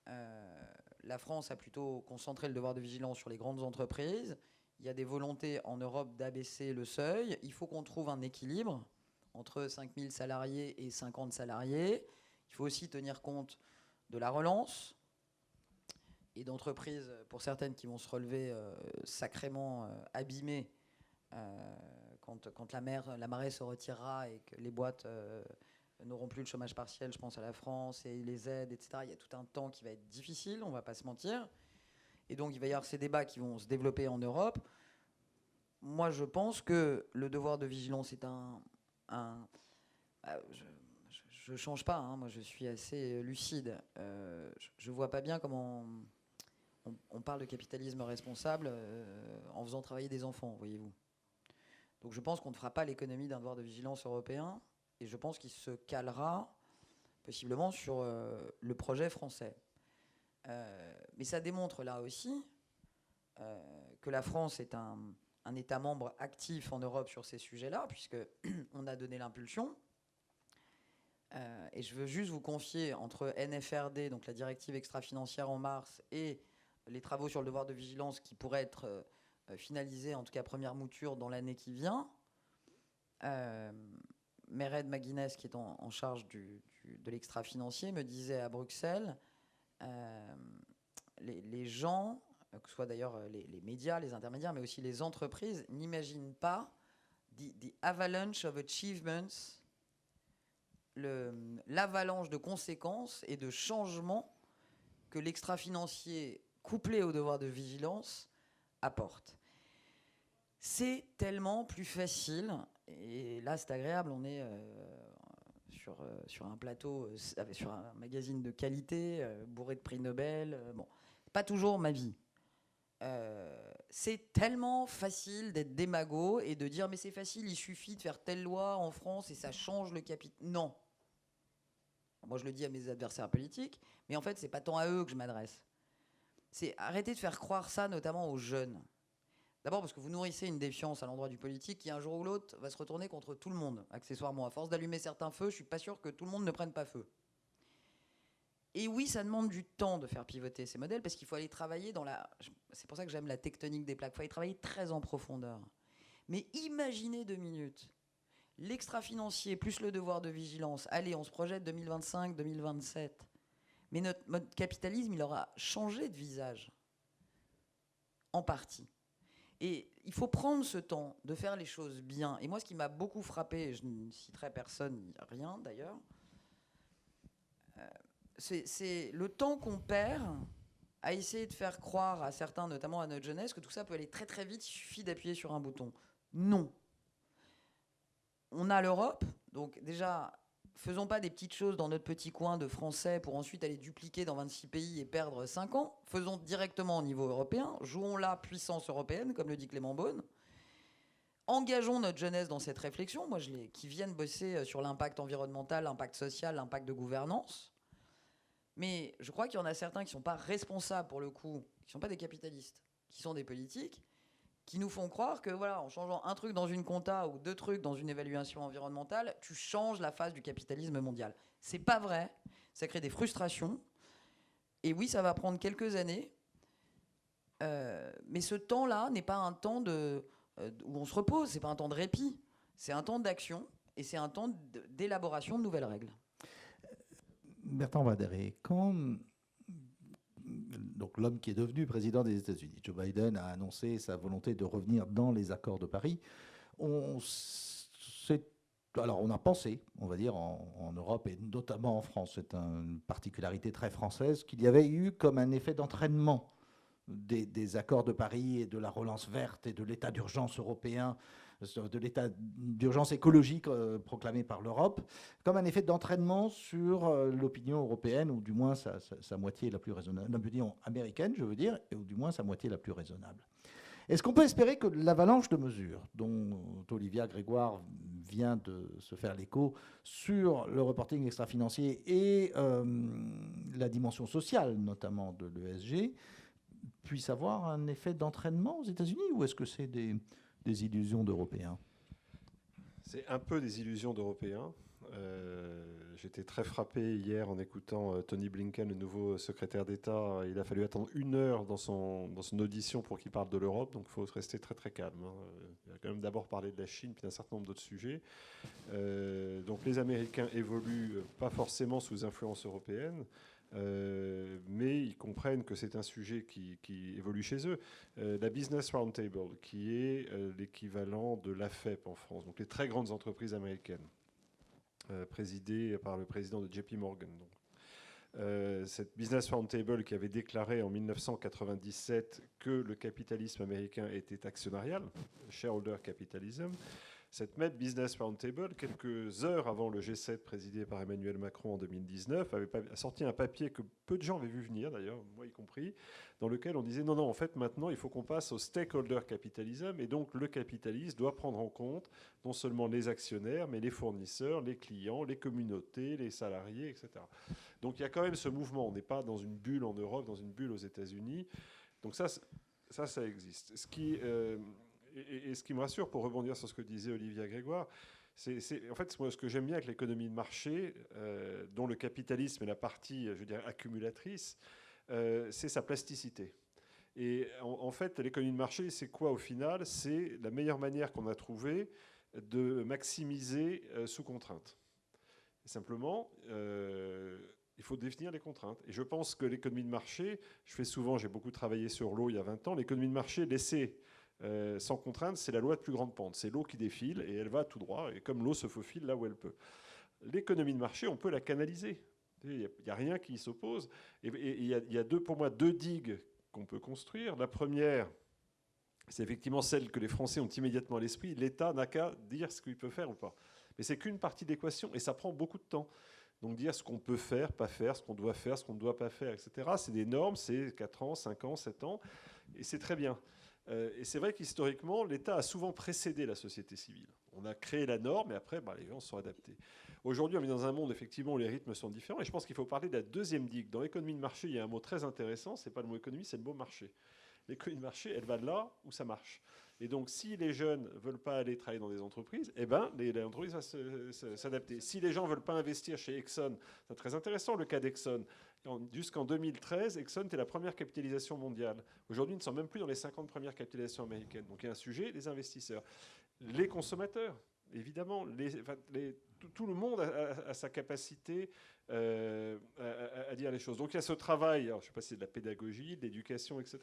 [SPEAKER 2] La France a plutôt concentré le devoir de vigilance sur les grandes entreprises. Il y a des volontés en Europe d'abaisser le seuil. Il faut qu'on trouve un équilibre entre 5000 salariés et 50 salariés. Il faut aussi tenir compte de la relance et d'entreprises, pour certaines, qui vont se relever sacrément abîmées quand la marée se retirera et que les boîtes n'auront plus le chômage partiel. Je pense à la France et les aides, etc. Il y a tout un temps qui va être difficile, on ne va pas se mentir. Et donc, il va y avoir ces débats qui vont se développer en Europe. Moi, je pense que le devoir de vigilance est je ne change pas, hein, moi, je suis assez lucide. Je ne vois pas bien comment on parle de capitalisme responsable en faisant travailler des enfants, voyez-vous. Donc, je pense qu'on ne fera pas l'économie d'un devoir de vigilance européen et je pense qu'il se calera possiblement sur le projet français. Mais ça démontre là aussi que la France est un État membre actif en Europe sur ces sujets-là, puisqu'on a donné l'impulsion. Et je veux juste vous confier, entre NFRD, donc la directive extra-financière en mars, et les travaux sur le devoir de vigilance qui pourraient être finalisés, en tout cas première mouture, dans l'année qui vient, Mered McGuinness, qui est en charge de l'extra-financier, me disait à Bruxelles... les gens que ce soit d'ailleurs les médias, les intermédiaires, mais aussi les entreprises, n'imaginent pas the avalanche of achievements, l'avalanche de conséquences et de changements que l'extra-financier, couplé au devoir de vigilance, apporte. C'est tellement plus facile, et là c'est agréable, on est sur un plateau, sur un magazine de qualité, bourré de prix Nobel, bon, pas toujours ma vie. C'est tellement facile d'être démago et de dire mais c'est facile, il suffit de faire telle loi en France et ça change le capital. Non. Moi je le dis à mes adversaires politiques, mais en fait c'est pas tant à eux que je m'adresse. C'est arrêter de faire croire ça notamment aux jeunes. D'abord parce que vous nourrissez une défiance à l'endroit du politique qui un jour ou l'autre va se retourner contre tout le monde, accessoirement. À force d'allumer certains feux, je suis pas sûr que tout le monde ne prenne pas feu. Et oui, ça demande du temps de faire pivoter ces modèles parce qu'il faut aller travailler dans la... C'est pour ça que j'aime la tectonique des plaques. Il faut aller travailler très en profondeur. Mais imaginez 2 minutes. L'extra-financier plus le devoir de vigilance. Allez, on se projette 2025, 2027. Mais notre capitalisme, il aura changé de visage. En partie. Et il faut prendre ce temps de faire les choses bien. Et moi, ce qui m'a beaucoup frappé, je ne citerai personne, rien d'ailleurs, c'est le temps qu'on perd à essayer de faire croire à certains, notamment à notre jeunesse, que tout ça peut aller très très vite, il suffit d'appuyer sur un bouton. Non. On a l'Europe, donc déjà, faisons pas des petites choses dans notre petit coin de français pour ensuite aller dupliquer dans 26 pays et perdre 5 ans. Faisons directement au niveau européen, jouons la puissance européenne, comme le dit Clément Beaune. Engageons notre jeunesse dans cette réflexion, moi qui viennent bosser sur l'impact environnemental, l'impact social, l'impact de gouvernance. Mais je crois qu'il y en a certains qui ne sont pas responsables, pour le coup, qui ne sont pas des capitalistes, qui sont des politiques, qui nous font croire que, voilà, en changeant un truc dans une compta ou 2 trucs dans une évaluation environnementale, tu changes la face du capitalisme mondial. C'est pas vrai. Ça crée des frustrations. Et oui, ça va prendre quelques années. Mais ce temps-là n'est pas un temps où on se repose. C'est pas un temps de répit. C'est un temps d'action et c'est un temps d'élaboration de nouvelles règles.
[SPEAKER 1] Bertrand Vaderet, quand donc l'homme qui est devenu président des États-Unis, Joe Biden, a annoncé sa volonté de revenir dans les accords de Paris, on a pensé, on va dire, en Europe et notamment en France, c'est une particularité très française, qu'il y avait eu comme un effet d'entraînement des accords de Paris et de la relance verte et de l'état d'urgence européen, de l'état d'urgence écologique proclamé par l'Europe, comme un effet d'entraînement sur l'opinion européenne, ou du moins sa moitié la plus raisonnable, l'opinion américaine, je veux dire, ou du moins sa moitié la plus raisonnable. Est-ce qu'on peut espérer que l'avalanche de mesures dont Olivia Grégoire vient de se faire l'écho sur le reporting extra-financier et la dimension sociale, notamment de l'ESG, puisse avoir un effet d'entraînement aux États-Unis, ou est-ce que c'est des illusions d'Européens?
[SPEAKER 3] C'est un peu des illusions d'Européens. J'étais très frappé hier en écoutant Tony Blinken, le nouveau secrétaire d'État. Il a fallu attendre 1 heure dans son audition pour qu'il parle de l'Europe, donc il faut rester très très calme. Il a quand même d'abord parlé de la Chine, puis d'un certain nombre d'autres sujets. Donc les Américains évoluent pas forcément sous influence européenne. Mais ils comprennent que c'est un sujet qui évolue chez eux. La Business Roundtable, qui est l'équivalent de l'AFEP en France, donc les très grandes entreprises américaines, présidée par le président de JP Morgan. Donc. Cette Business Roundtable qui avait déclaré en 1997 que le capitalisme américain était actionnarial, shareholder capitalism. Cette même Business Roundtable, quelques heures avant le G7 présidé par Emmanuel Macron en 2019, avait sorti un papier que peu de gens avaient vu venir, d'ailleurs, moi y compris, dans lequel on disait non, en fait, maintenant, il faut qu'on passe au stakeholder capitalism, et donc le capitalisme doit prendre en compte non seulement les actionnaires, mais les fournisseurs, les clients, les communautés, les salariés, etc. Donc il y a quand même ce mouvement. On n'est pas dans une bulle en Europe, dans une bulle aux États-Unis. Donc ça existe. Et ce qui me rassure, pour rebondir sur ce que disait Olivia Grégoire, en fait, moi, ce que j'aime bien avec l'économie de marché, dont le capitalisme est la partie, je veux dire, accumulatrice, c'est sa plasticité. Et en fait, l'économie de marché, c'est quoi au final? C'est la meilleure manière qu'on a trouvée de maximiser sous contrainte. Et simplement, il faut définir les contraintes. Et je pense que l'économie de marché, j'ai beaucoup travaillé sur l'eau il y a 20 ans, l'économie de marché laissée sans contrainte, c'est la loi de plus grande pente. C'est l'eau qui défile et elle va tout droit, et comme l'eau se faufile là où elle peut. L'économie de marché, on peut la canaliser. Il n'y a rien qui s'oppose. Et il y a pour moi deux digues qu'on peut construire. La première, c'est effectivement celle que les Français ont immédiatement à l'esprit. L'État n'a qu'à dire ce qu'il peut faire ou pas. Mais c'est qu'une partie de l'équation et ça prend beaucoup de temps. Donc dire ce qu'on peut faire, pas faire, ce qu'on doit faire, ce qu'on ne doit pas faire, etc. C'est des normes, c'est 4 ans, 5 ans, 7 ans, et c'est très bien. Et c'est vrai qu'historiquement, l'État a souvent précédé la société civile. On a créé la norme et après, les gens se sont adaptés. Aujourd'hui, on vit dans un monde effectivement où les rythmes sont différents et je pense qu'il faut parler de la deuxième digue. Dans l'économie de marché, il y a un mot très intéressant, c'est pas le mot économie, c'est le mot marché. L'économie de marché, elle va là où ça marche. Et donc, si les jeunes ne veulent pas aller travailler dans des entreprises, l'entreprise va s'adapter. Si les gens ne veulent pas investir chez Exxon, c'est très intéressant le cas d'Exxon. Jusqu'en 2013, Exxon était la première capitalisation mondiale. Aujourd'hui, ils ne sont même plus dans les 50 premières capitalisations américaines. Donc, il y a un sujet, les investisseurs. Les consommateurs, évidemment, tout le monde a sa capacité à dire les choses. Donc il y a ce travail, alors, je ne sais pas si c'est de la pédagogie, de l'éducation, etc.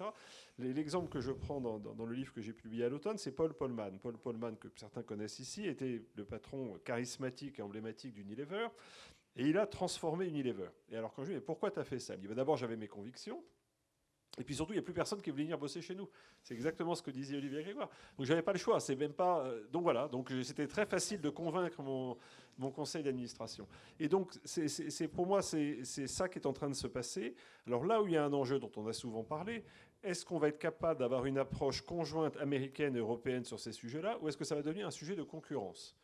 [SPEAKER 3] L'exemple que je prends dans le livre que j'ai publié à l'automne, c'est Paul Polman. Paul Polman, que certains connaissent ici, était le patron charismatique et emblématique d'Unilever. Et il a transformé Unilever. Et alors quand je lui dis, mais pourquoi tu as fait ça? Il dit, d'abord j'avais mes convictions. Et puis surtout, il n'y a plus personne qui voulait venir bosser chez nous. C'est exactement ce que disait Olivier Grégoire. Donc, je n'avais pas le choix. C'est même pas. Donc voilà. Donc, c'était très facile de convaincre mon conseil d'administration. Et donc, pour moi, c'est ça qui est en train de se passer. Alors là où il y a un enjeu dont on a souvent parlé, est-ce qu'on va être capable d'avoir une approche conjointe américaine et européenne sur ces sujets-là, ou est-ce que ça va devenir un sujet de concurrence?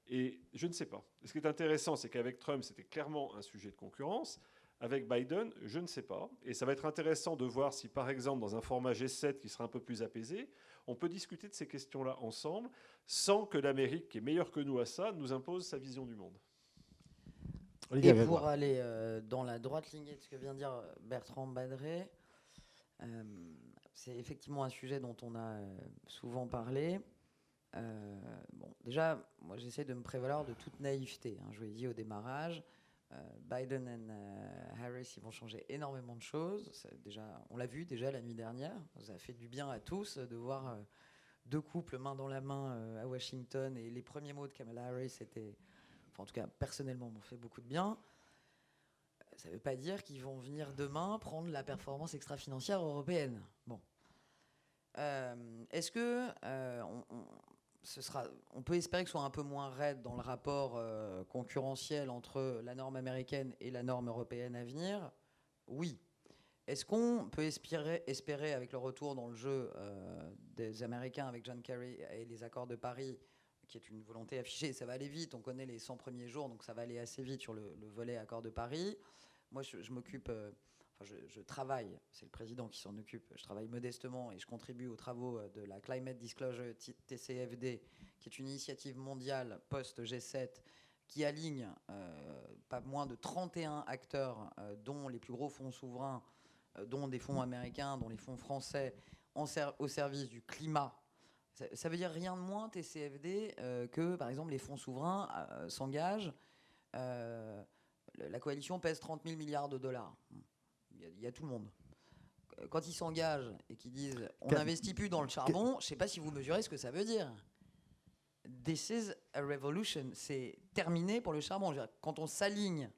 [SPEAKER 3] Et je ne sais pas. Ce qui est intéressant, c'est qu'avec Trump, c'était clairement un sujet de concurrence. Avec Biden, je ne sais pas. Et ça va être intéressant de voir si, par exemple, dans un format G7 qui sera un peu plus apaisé, on peut discuter de ces questions-là ensemble, sans que l'Amérique, qui est meilleure que nous à ça, nous impose sa vision du monde.
[SPEAKER 2] Et pour aller dans la droite lignée de ce que vient de dire Bertrand Badré, c'est effectivement un sujet dont on a souvent parlé. Déjà, moi, j'essaie de me prévaloir de toute naïveté. Je vous l'ai dit au démarrage. Biden et Harris, ils vont changer énormément de choses. On l'a vu déjà la nuit dernière. Ça a fait du bien à tous de voir deux couples main dans la main à Washington. Et les premiers mots de Kamala Harris étaient, en tout cas personnellement, m'ont fait beaucoup de bien. Ça ne veut pas dire qu'ils vont venir demain prendre la performance extra-financière européenne. Bon. Est-ce que on peut espérer que ce soit un peu moins raide dans le rapport concurrentiel entre la norme américaine et la norme européenne à venir? Oui. Est-ce qu'on peut espérer avec le retour dans le jeu des Américains avec John Kerry et les accords de Paris, qui est une volonté affichée, ça va aller vite, on connaît les 100 premiers jours, donc ça va aller assez vite sur le volet accord de Paris. Moi, je m'occupe... je travaille, c'est le président qui s'en occupe, je travaille modestement et je contribue aux travaux de la Climate Disclosure TCFD, qui est une initiative mondiale post-G7 qui aligne pas moins de 31 acteurs, dont les plus gros fonds souverains, dont des fonds américains, dont les fonds français, au service du climat. Ça veut dire rien de moins, TCFD, que par exemple les fonds souverains s'engagent. La coalition pèse 30 000 milliards de dollars. Il y a tout le monde. Quand ils s'engagent et qu'ils disent on n'investit plus dans le charbon, je ne sais pas si vous mesurez ce que ça veut dire. This is a revolution. C'est terminé pour le charbon. Je veux dire, quand on s'aligne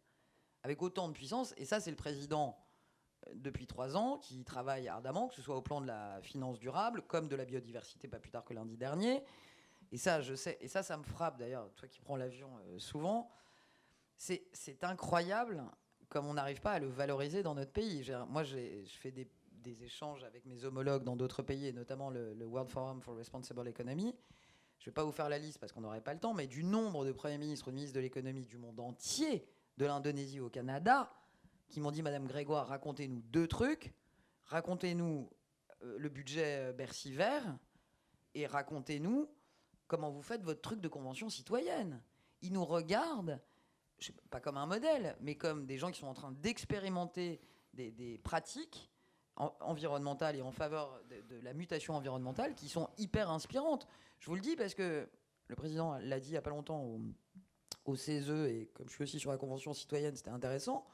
[SPEAKER 2] avec autant de puissance, et ça c'est le président depuis 3 ans qui travaille ardemment, que ce soit au plan de la finance durable comme de la biodiversité, pas plus tard que lundi dernier. Et ça, je sais, et ça me frappe d'ailleurs, toi qui prends l'avion souvent. C'est incroyable comme on n'arrive pas à le valoriser dans notre pays. Moi, je fais des échanges avec mes homologues dans d'autres pays, et notamment le World Forum for Responsible Economy. Je ne vais pas vous faire la liste parce qu'on n'aurait pas le temps, mais du nombre de premiers ministres ou de ministres de l'économie du monde entier, de l'Indonésie au Canada, qui m'ont dit, Madame Grégoire, racontez-nous 2 trucs. Racontez-nous le budget Bercy vert et racontez-nous comment vous faites votre truc de convention citoyenne. Ils nous regardent, pas comme un modèle, mais comme des gens qui sont en train d'expérimenter des pratiques environnementales et en faveur de la mutation environnementale qui sont hyper inspirantes. Je vous le dis parce que le président l'a dit il n'y a pas longtemps au CESE, et comme je suis aussi sur la Convention citoyenne, c'était intéressant.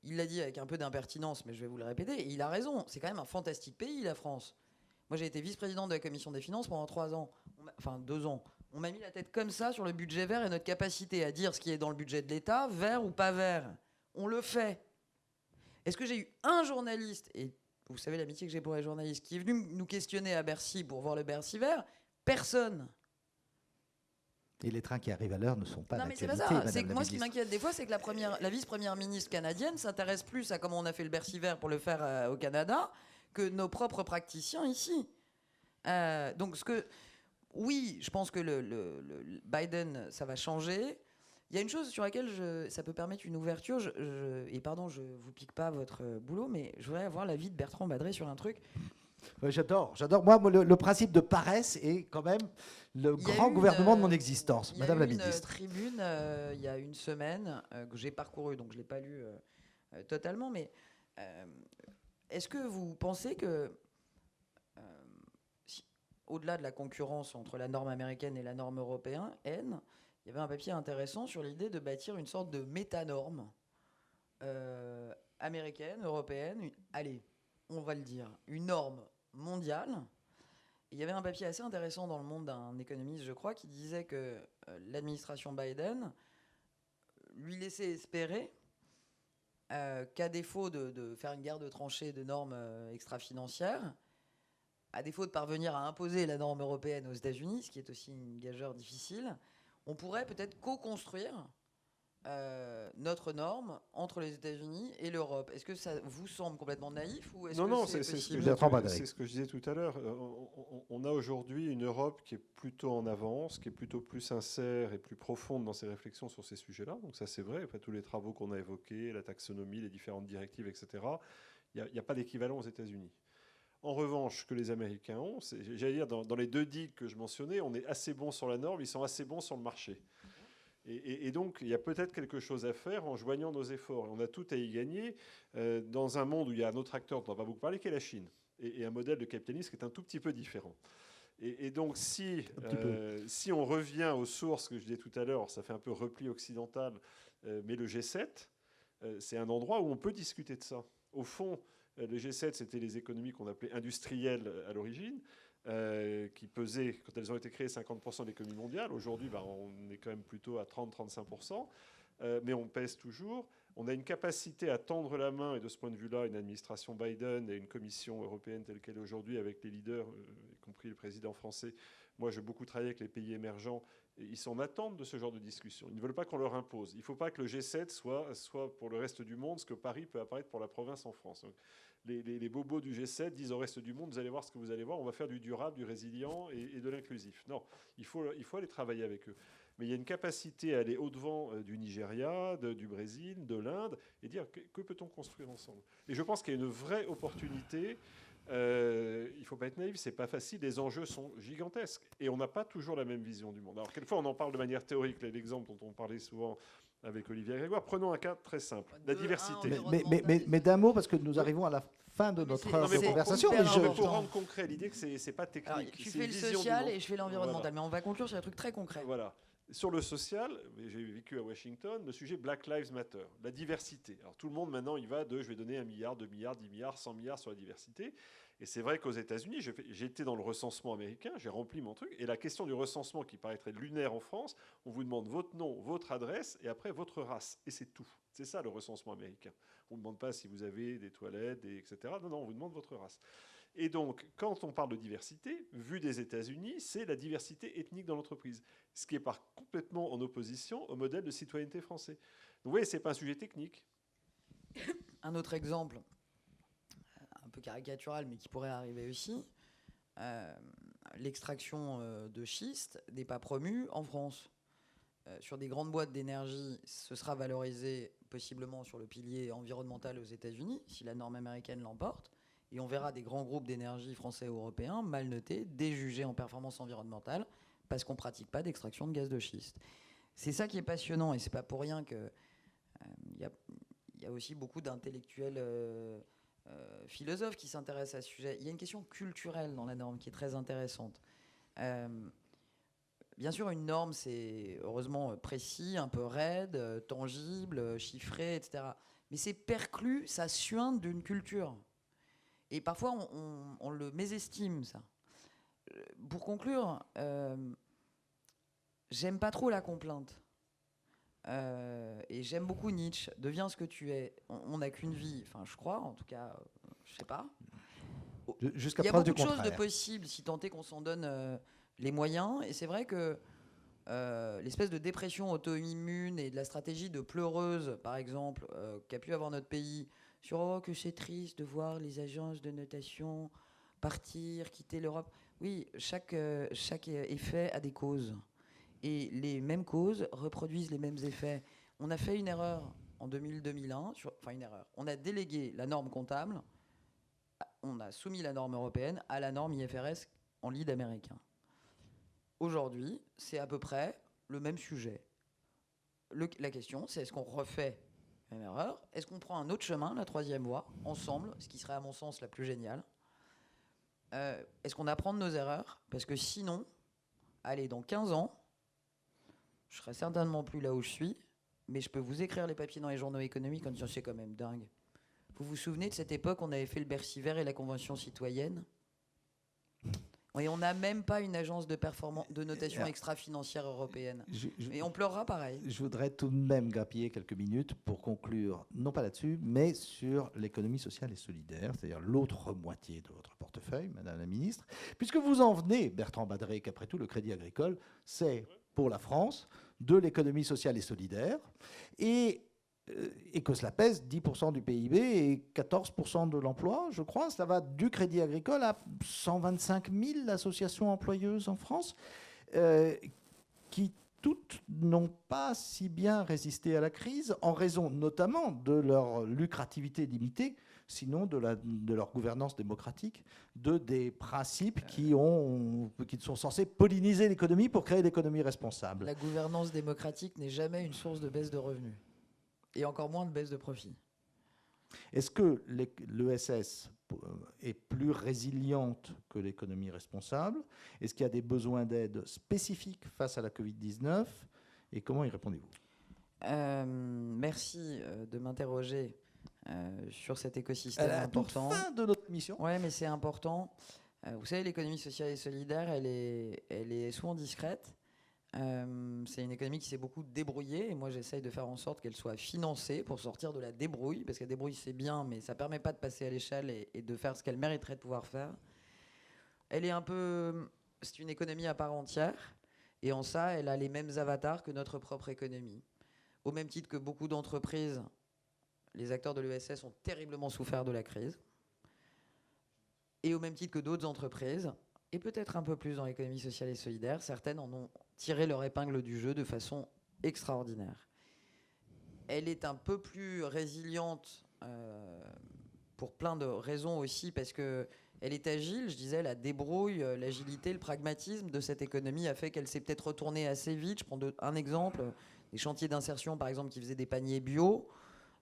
[SPEAKER 2] il l'a dit avec un peu d'impertinence, mais je vais vous le répéter, et il a raison, c'est quand même un fantastique pays, la France. Moi, j'ai été vice-président de la commission des finances pendant 3 ans, enfin 2 ans. On m'a mis la tête comme ça sur le budget vert et notre capacité à dire ce qui est dans le budget de l'État, vert ou pas vert. On le fait. Est-ce que j'ai eu un journaliste, et vous savez l'amitié que j'ai pour les journalistes, qui est venu nous questionner à Bercy pour voir le Bercy vert? Personne.
[SPEAKER 1] Et les trains qui arrivent à l'heure ne sont pas
[SPEAKER 2] Non, mais c'est
[SPEAKER 1] d'actualité,
[SPEAKER 2] pas ça.
[SPEAKER 1] Madame
[SPEAKER 2] C'est que
[SPEAKER 1] la
[SPEAKER 2] moi, ce qui
[SPEAKER 1] ministre.
[SPEAKER 2] m'inquiète des fois, c'est que la vice-première ministre canadienne s'intéresse plus à comment on a fait le Bercy vert pour le faire au Canada que nos propres praticiens ici. Donc, oui, je pense que le Biden, ça va changer. Il y a une chose sur laquelle ça peut permettre une ouverture. Et pardon, je vous pique pas votre boulot, mais je voudrais avoir l'avis de Bertrand Badré sur un truc.
[SPEAKER 1] Ouais, j'adore. Moi, le principe de paresse est quand même le grand gouvernement de mon existence, Madame la ministre.
[SPEAKER 2] Il y a eu une tribune il y a une semaine que j'ai parcourue, donc je ne l'ai pas lu totalement, mais est-ce que vous pensez que, au-delà de la concurrence entre la norme américaine et la norme européenne, il y avait un papier intéressant sur l'idée de bâtir une sorte de métanorme américaine, européenne, allez, on va le dire, une norme mondiale. Et il y avait un papier assez intéressant dans Le Monde d'un économiste, je crois, qui disait que l'administration Biden lui laissait espérer qu'à défaut de faire une guerre de tranchées de normes extra-financières, à défaut de parvenir à imposer la norme européenne aux États-Unis, ce qui est aussi une gageure difficile, on pourrait peut-être co-construire notre norme entre les États-Unis et l'Europe. Est-ce que ça vous semble complètement naïf ou est-ce
[SPEAKER 3] Non,
[SPEAKER 2] que c'est possible?
[SPEAKER 3] c'est ce que je disais tout à l'heure. On a aujourd'hui une Europe qui est plutôt en avance, qui est plutôt plus sincère et plus profonde dans ses réflexions sur ces sujets-là. Donc ça, c'est vrai. Après tous les travaux qu'on a évoqués, la taxonomie, les différentes directives, etc., il n'y a pas d'équivalent aux États-Unis. En revanche, ce que les Américains ont, j'allais dire, dans les 2 digues que je mentionnais, on est assez bon sur la norme, ils sont assez bons sur le marché. Et donc, il y a peut-être quelque chose à faire en joignant nos efforts. Et on a tout à y gagner dans un monde où il y a un autre acteur dont on va beaucoup parler, qui est la Chine, et un modèle de capitalisme qui est un tout petit peu différent. Et donc, si on revient aux sources que je disais tout à l'heure, ça fait un peu repli occidental, mais le G7, c'est un endroit où on peut discuter de ça. Au fond, le G7, c'était les économies qu'on appelait industrielles à l'origine, qui pesaient, quand elles ont été créées, 50% de l'économie mondiale. Aujourd'hui, on est quand même plutôt à 30-35%, mais on pèse toujours. On a une capacité à tendre la main, et de ce point de vue-là, une administration Biden et une commission européenne telle qu'elle est aujourd'hui, avec les leaders, y compris le président français. Moi, j'ai beaucoup travaillé avec les pays émergents. Et ils sont en attente de ce genre de discussion. Ils ne veulent pas qu'on leur impose. Il ne faut pas que le G7 soit pour le reste du monde ce que Paris peut apparaître pour la province en France. Donc, les bobos du G7 disent au reste du monde, vous allez voir ce que vous allez voir, on va faire du durable, du résilient et de l'inclusif. Non, il faut aller travailler avec eux. Mais il y a une capacité à aller au-devant du Nigeria, du Brésil, de l'Inde, et dire que peut-on construire ensemble. Et je pense qu'il y a une vraie opportunité. Il ne faut pas être naïf, c'est pas facile, les enjeux sont gigantesques et on n'a pas toujours la même vision du monde. Alors quelquefois on en parle de manière théorique, l'exemple dont on parlait souvent avec Olivier Grégoire. Prenons un cas très simple, la diversité.
[SPEAKER 1] Mais d'un mot, parce que nous arrivons à la fin de notre heure de conversation.
[SPEAKER 3] Pour rendre concret l'idée que c'est pas technique.
[SPEAKER 2] Alors, tu fais le social et je fais l'environnemental, mais on va conclure sur un truc très concret.
[SPEAKER 3] Voilà. Sur le social, j'ai vécu à Washington, le sujet Black Lives Matter, la diversité. Alors tout le monde maintenant, il va je vais donner 1 milliard, 2 milliards, 10 milliards, 100 milliards sur la diversité. Et c'est vrai qu'aux États-Unis, j'ai été dans le recensement américain, j'ai rempli mon truc. Et la question du recensement qui paraîtrait lunaire en France, on vous demande votre nom, votre adresse et après votre race. Et c'est tout. C'est ça le recensement américain. On ne demande pas si vous avez des toilettes, etc. Non, on vous demande votre race. Et donc, quand on parle de diversité, vu des États-Unis, c'est la diversité ethnique dans l'entreprise, ce qui est complètement en opposition au modèle de citoyenneté français. Donc, vous voyez, ce n'est pas un sujet technique.
[SPEAKER 2] Un autre exemple, un peu caricatural, mais qui pourrait arriver aussi, l'extraction de schiste n'est pas promue en France. Sur des grandes boîtes d'énergie, ce sera valorisé possiblement sur le pilier environnemental aux États-Unis, si la norme américaine l'emporte. Et on verra des grands groupes d'énergie français et européens mal notés, déjugés en performance environnementale, parce qu'on ne pratique pas d'extraction de gaz de schiste. C'est ça qui est passionnant, et c'est pas pour rien que y a aussi beaucoup d'intellectuels philosophes qui s'intéressent à ce sujet. Il y a une question culturelle dans la norme qui est très intéressante. Bien sûr, une norme, c'est heureusement précis, un peu raide, tangible, chiffré, etc. mais c'est perclus, ça suinte d'une culture. Et parfois, on le mésestime, ça. Pour conclure, j'aime pas trop la complainte. Et j'aime beaucoup Nietzsche. Deviens ce que tu es. On n'a qu'une vie, enfin, je crois, en tout cas, je sais pas.
[SPEAKER 1] Jusqu'à
[SPEAKER 2] Il y a
[SPEAKER 1] preuve
[SPEAKER 2] beaucoup
[SPEAKER 1] du
[SPEAKER 2] de choses de
[SPEAKER 1] contraire.
[SPEAKER 2] possibles si tant est qu'on s'en donne les moyens. Et c'est vrai que l'espèce de dépression auto-immune et de la stratégie de pleureuse, par exemple, qu'a pu avoir notre pays, sur oh, que c'est triste de voir les agences de notation partir, quitter l'Europe. Oui, chaque effet a des causes. Et les mêmes causes reproduisent les mêmes effets. On a fait une erreur en 2000-2001, enfin une erreur. On a délégué la norme comptable, on a soumis la norme européenne à la norme IFRS en lead américain. Aujourd'hui, c'est à peu près le même sujet. La question, c'est est-ce qu'on refait la même erreur? Est-ce qu'on prend un autre chemin, la troisième voie, ensemble, ce qui serait à mon sens la plus géniale? Est-ce qu'on apprend de nos erreurs? Parce que sinon, allez, dans 15 ans, je serai certainement plus là où je suis, mais je peux vous écrire les papiers dans les journaux économiques en disant c'est quand même dingue. Vous vous souvenez de cette époque où on avait fait le Bercy Vert et la Convention citoyenne? Et on n'a même pas une agence de notation extra-financière européenne. Et on pleurera pareil.
[SPEAKER 1] Je voudrais tout de même grappiller quelques minutes pour conclure, non pas là-dessus, mais sur l'économie sociale et solidaire, c'est-à-dire l'autre moitié de votre portefeuille, Madame la Ministre. Puisque vous en venez, Bertrand Badré, qu'après tout, le Crédit Agricole, c'est pour la France de l'économie sociale et solidaire. Et que cela pèse 10% du PIB et 14% de l'emploi, je crois. Ça va du Crédit Agricole à 125 000 associations employeuses en France, qui toutes n'ont pas si bien résisté à la crise, en raison notamment de leur lucrativité limitée, sinon de leur gouvernance démocratique, des principes qui sont censés polliniser l'économie pour créer l'économie responsable.
[SPEAKER 2] La gouvernance démocratique n'est jamais une source de baisse de revenus. Et encore moins de baisse de profit.
[SPEAKER 1] Est-ce que l'ESS est plus résiliente que l'économie responsable? Est-ce qu'il y a des besoins d'aide spécifiques face à la Covid-19? Et comment y répondez-vous?
[SPEAKER 2] Merci de m'interroger sur cet écosystème important.
[SPEAKER 1] À la toute fin de notre mission.
[SPEAKER 2] Oui, mais c'est important. Vous savez, l'économie sociale et solidaire, elle est souvent discrète. C'est une économie qui s'est beaucoup débrouillée et moi j'essaye de faire en sorte qu'elle soit financée pour sortir de la débrouille, parce que la débrouille c'est bien mais ça ne permet pas de passer à l'échelle et de faire ce qu'elle mériterait de pouvoir faire. C'est une économie à part entière et en ça elle a les mêmes avatars que notre propre économie. Au même titre que beaucoup d'entreprises, les acteurs de l'ESS ont terriblement souffert de la crise, et au même titre que d'autres entreprises, et peut-être un peu plus dans l'économie sociale et solidaire, certaines en ont tiré leur épingle du jeu de façon extraordinaire. Elle est un peu plus résiliente pour plein de raisons aussi, parce qu'elle est agile. Je disais, la débrouille, l'agilité, le pragmatisme de cette économie a fait qu'elle s'est peut-être retournée assez vite. Je prends un exemple, des chantiers d'insertion, par exemple, qui faisaient des paniers bio.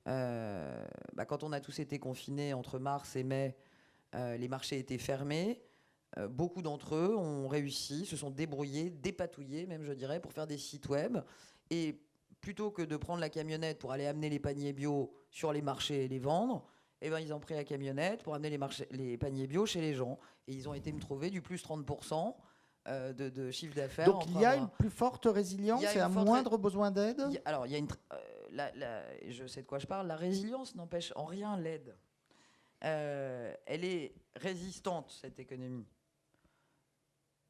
[SPEAKER 2] Quand on a tous été confinés entre mars et mai, les marchés étaient fermés. Beaucoup d'entre eux ont réussi, se sont débrouillés, dépatouillés même je dirais, pour faire des sites web. Et plutôt que de prendre la camionnette pour aller amener les paniers bio sur les marchés et les vendre, ils ont pris la camionnette pour amener les paniers bio chez les gens. Et ils ont été me trouver du plus 30% de chiffre d'affaires.
[SPEAKER 1] Donc il y a une plus forte résilience et un moindre besoin d'aide.
[SPEAKER 2] Alors il y a je sais de quoi je parle. La résilience n'empêche en rien l'aide. Elle est résistante, cette économie.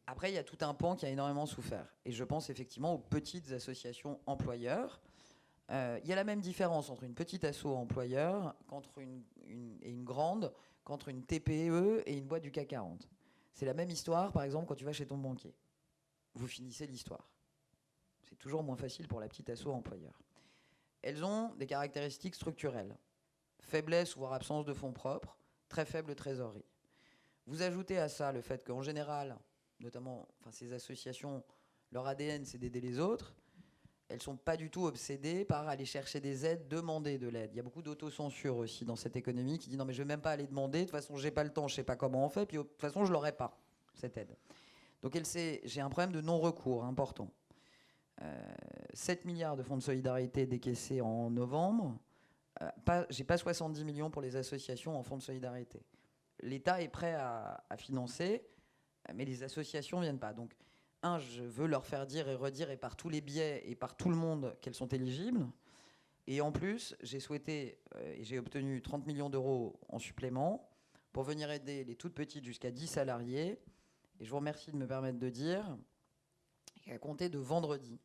[SPEAKER 2] Après, il y a tout un pan qui a énormément souffert. Et je pense effectivement aux petites associations employeurs. Il y a la même différence entre une petite asso employeur et une grande, qu'entre une TPE et une boîte du CAC 40. C'est la même histoire, par exemple, quand tu vas chez ton banquier. Vous finissez l'histoire. C'est toujours moins facile pour la petite asso employeur. Elles ont des caractéristiques structurelles. Faiblesse, voire absence de fonds propres, très faible trésorerie. Vous ajoutez à ça le fait qu'en général, notamment ces associations, leur ADN, c'est d'aider les autres. Elles ne sont pas du tout obsédées par aller chercher des aides, demander de l'aide. Il y a beaucoup d'autocensure aussi dans cette économie qui dit non mais je ne vais même pas aller demander, de toute façon j'ai pas le temps, je ne sais pas comment on fait, puis de toute façon je ne l'aurai pas, cette aide. Donc j'ai un problème de non-recours important. 7 milliards de fonds de solidarité décaissés en novembre, j'ai pas 70 millions pour les associations en fonds de solidarité. L'État est prêt à financer, mais les associations viennent pas. Donc, je veux leur faire dire et redire, et par tous les biais et par tout le monde, qu'elles sont éligibles. Et en plus, j'ai souhaité, et j'ai obtenu 30 millions d'euros en supplément pour venir aider les toutes petites jusqu'à 10 salariés. Et je vous remercie de me permettre de dire qu'à compter de vendredi,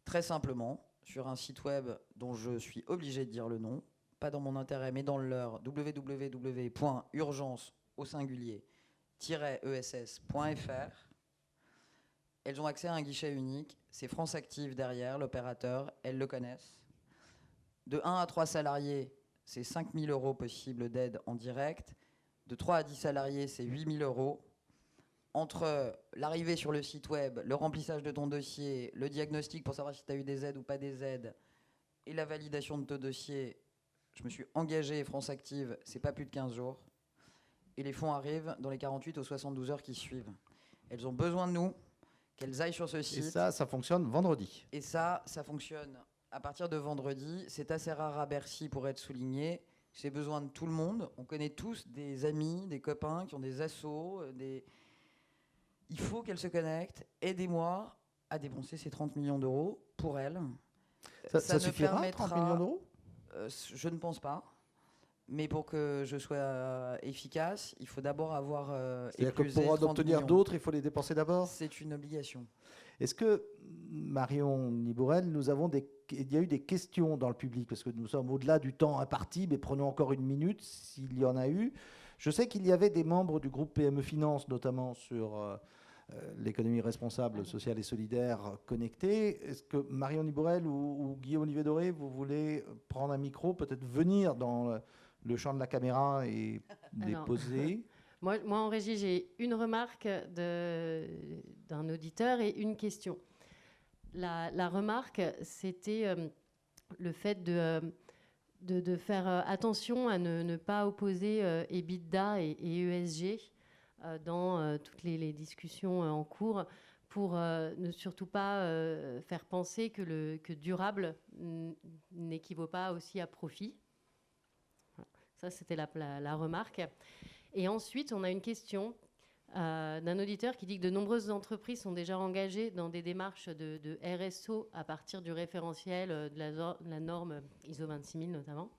[SPEAKER 2] très simplement, sur un site web dont je suis obligé de dire le nom, pas dans mon intérêt, mais dans le leur, www.urgence-ess.fr. Elles ont accès à un guichet unique. C'est France Active derrière, l'opérateur. Elles le connaissent. De 1 à 3 salariés, c'est 5 000 euros possibles d'aide en direct. De 3 à 10 salariés, c'est 8 000 euros. Entre l'arrivée sur le site web, le remplissage de ton dossier, le diagnostic pour savoir si tu as eu des aides ou pas des aides, et la validation de ton dossier, je me suis engagé, France Active, c'est pas plus de 15 jours. Et les fonds arrivent dans les 48 aux 72 heures qui suivent. Elles ont besoin de nous, qu'elles aillent sur ce site.
[SPEAKER 1] Et ça fonctionne vendredi.
[SPEAKER 2] Et ça fonctionne à partir de vendredi. C'est assez rare à Bercy pour être souligné. J'ai besoin de tout le monde. On connaît tous des amis, des copains qui ont des assos, Il faut qu'elles se connectent. Aidez-moi à dépenser ces 30 millions d'euros pour elles.
[SPEAKER 1] Ça suffira, 30 millions d'euros
[SPEAKER 2] Je ne pense pas. Mais pour que je sois efficace, il faut d'abord avoir
[SPEAKER 1] c'est-à-dire que pour en obtenir d'autres, il faut les dépenser d'abord.
[SPEAKER 2] C'est une obligation.
[SPEAKER 1] Est-ce que, Marion Nibourel, il y a eu des questions dans le public, parce que nous sommes au-delà du temps imparti, mais prenons encore une minute s'il y en a eu. Je sais qu'il y avait des membres du groupe PME Finance, notamment sur l'économie responsable, sociale et solidaire connectée. Est-ce que Marion Nibourel ou Guillaume Olivier-Doré, vous voulez prendre un micro, peut-être venir dans le champ de la caméra et les poser?
[SPEAKER 4] Moi, en régie, j'ai une remarque d'un auditeur et une question. La remarque, c'était le fait de faire attention à ne pas opposer EBITDA et ESG dans toutes les discussions en cours, pour ne surtout pas faire penser que durable n'équivaut pas aussi à profit. Ça, c'était la remarque. Et ensuite, on a une question d'un auditeur qui dit que de nombreuses entreprises sont déjà engagées dans des démarches de RSO à partir du référentiel de la norme ISO 26000 notamment.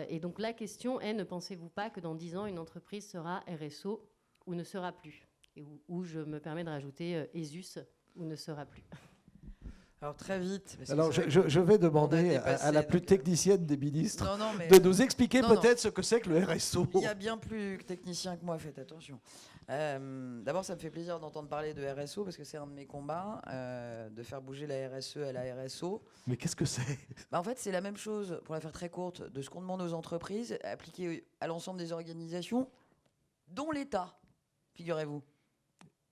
[SPEAKER 4] Et donc la question est, ne pensez-vous pas que dans 10 ans, une entreprise sera RSO ou ne sera plus? Et où je me permets de rajouter ESUS ou ne sera plus.
[SPEAKER 2] Alors très vite.
[SPEAKER 1] Alors je vais demander à la plus technicienne des ministres de nous expliquer peut-être ce que c'est que le RSO.
[SPEAKER 2] Il y a bien plus technicien que moi, faites attention. D'abord, ça me fait plaisir d'entendre parler de RSO parce que c'est un de mes combats, de faire bouger la RSE à la RSO.
[SPEAKER 1] Mais qu'est-ce que c'est?
[SPEAKER 2] En fait, c'est la même chose, pour la faire très courte, de ce qu'on demande aux entreprises, appliqué à l'ensemble des organisations, dont l'État, figurez-vous.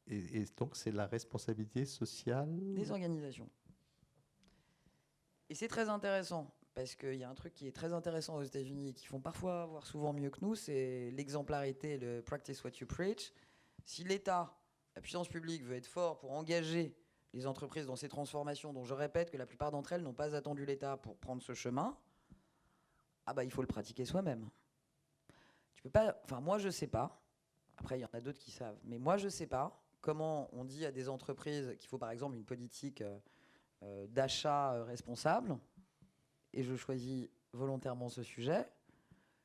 [SPEAKER 1] Et donc, c'est la responsabilité sociale
[SPEAKER 2] des organisations. Et c'est très intéressant, parce qu'il y a un truc qui est très intéressant aux États-Unis et qui font parfois, voire souvent mieux que nous, c'est l'exemplarité, le practice what you preach. Si l'État, la puissance publique, veut être fort pour engager les entreprises dans ces transformations, dont je répète que la plupart d'entre elles n'ont pas attendu l'État pour prendre ce chemin, il faut le pratiquer soi-même. Tu peux pas. Enfin, moi, je sais pas. Après, il y en a d'autres qui savent. Mais moi, je sais pas comment on dit à des entreprises qu'il faut, par exemple, une politique d'achat responsable, et je choisis volontairement ce sujet,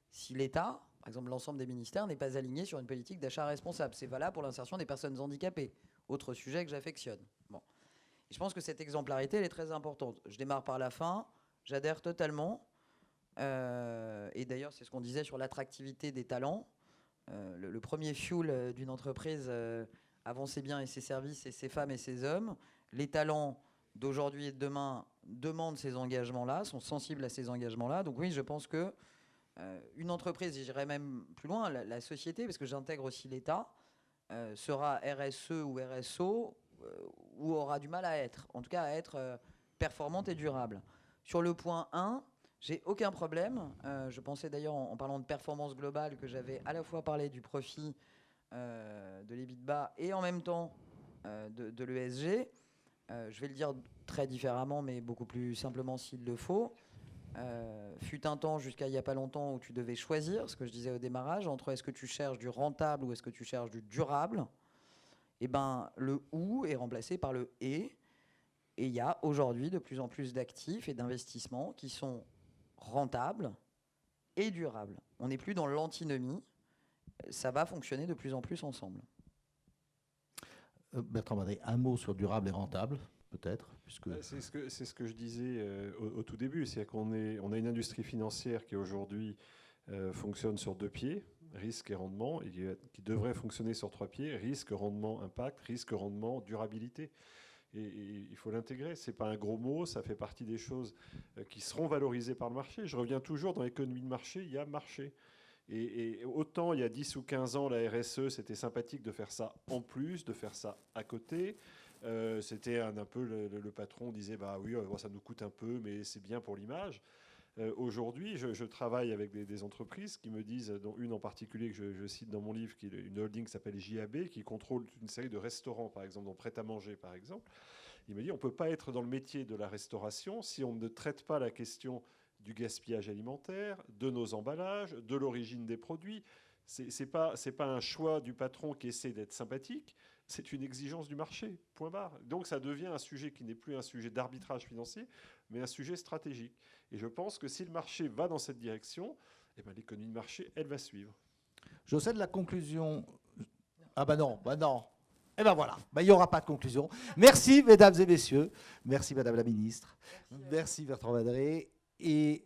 [SPEAKER 2] si l'État, par exemple l'ensemble des ministères, n'est pas aligné sur une politique d'achat responsable. C'est valable pour l'insertion des personnes handicapées, autre sujet que j'affectionne. Bon. Et je pense que cette exemplarité, elle est très importante. Je démarre par la fin, j'adhère totalement, et d'ailleurs c'est ce qu'on disait sur l'attractivité des talents. Le premier fuel d'une entreprise avant ses biens et ses services, et ses femmes et ses hommes. Les talents d'aujourd'hui et de demain demandent ces engagements-là, sont sensibles à ces engagements-là. Donc oui, je pense que une entreprise, et j'irais même plus loin, la société, parce que j'intègre aussi l'État, sera RSE ou RSO, ou aura du mal à être, en tout cas à être performante et durable. Sur le point 1, j'ai aucun problème. Je pensais d'ailleurs, en parlant de performance globale, que j'avais à la fois parlé du profit, de l'EBITDA, et en même temps de l'ESG. Je vais le dire très différemment, mais beaucoup plus simplement s'il le faut. Fut un temps, jusqu'à il n'y a pas longtemps, où tu devais choisir, ce que je disais au démarrage, entre est-ce que tu cherches du rentable ou est-ce que tu cherches du durable. Et ben, le ou est remplacé par le et. Et il y a aujourd'hui de plus en plus d'actifs et d'investissements qui sont rentables et durables. On n'est plus dans l'antinomie. Ça va fonctionner de plus en plus ensemble.
[SPEAKER 1] Bertrand Badré, un mot sur durable et rentable, peut-être, puisque...
[SPEAKER 3] C'est ce que je disais au tout début, c'est qu'on a une industrie financière qui aujourd'hui fonctionne sur 2 pieds, risque et rendement, et qui devrait fonctionner sur 3 pieds, risque, rendement, impact, risque, rendement, durabilité. Et il faut l'intégrer. Ce n'est pas un gros mot, ça fait partie des choses qui seront valorisées par le marché. Je reviens toujours dans l'économie de marché, il y a marché. Et autant il y a 10 ou 15 ans, la RSE, c'était sympathique de faire ça en plus, de faire ça à côté. C'était un peu le patron disait bah oui, ça nous coûte un peu, mais c'est bien pour l'image. Aujourd'hui, je travaille avec des entreprises qui me disent, dont une en particulier que je cite dans mon livre, qui est une holding qui s'appelle JAB, qui contrôle une série de restaurants, par exemple, dont prêt-à-manger, par exemple. Il me dit on ne peut pas être dans le métier de la restauration si on ne traite pas la question du gaspillage alimentaire, de nos emballages, de l'origine des produits. C'est pas un choix du patron qui essaie d'être sympathique, c'est une exigence du marché, point barre. Donc ça devient un sujet qui n'est plus un sujet d'arbitrage financier, mais un sujet stratégique. Et je pense que si le marché va dans cette direction, eh ben, l'économie de marché, elle va suivre.
[SPEAKER 1] Je cède la conclusion. Ah ben non, Eh ben voilà, il n'y aura pas de conclusion. Merci, mesdames et messieurs. Merci, madame la ministre. Merci Bertrand Badré. Et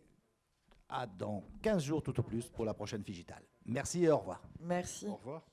[SPEAKER 1] à dans 15 jours tout au plus pour la prochaine Figitale. Merci et au revoir.
[SPEAKER 2] Merci.
[SPEAKER 3] Au revoir.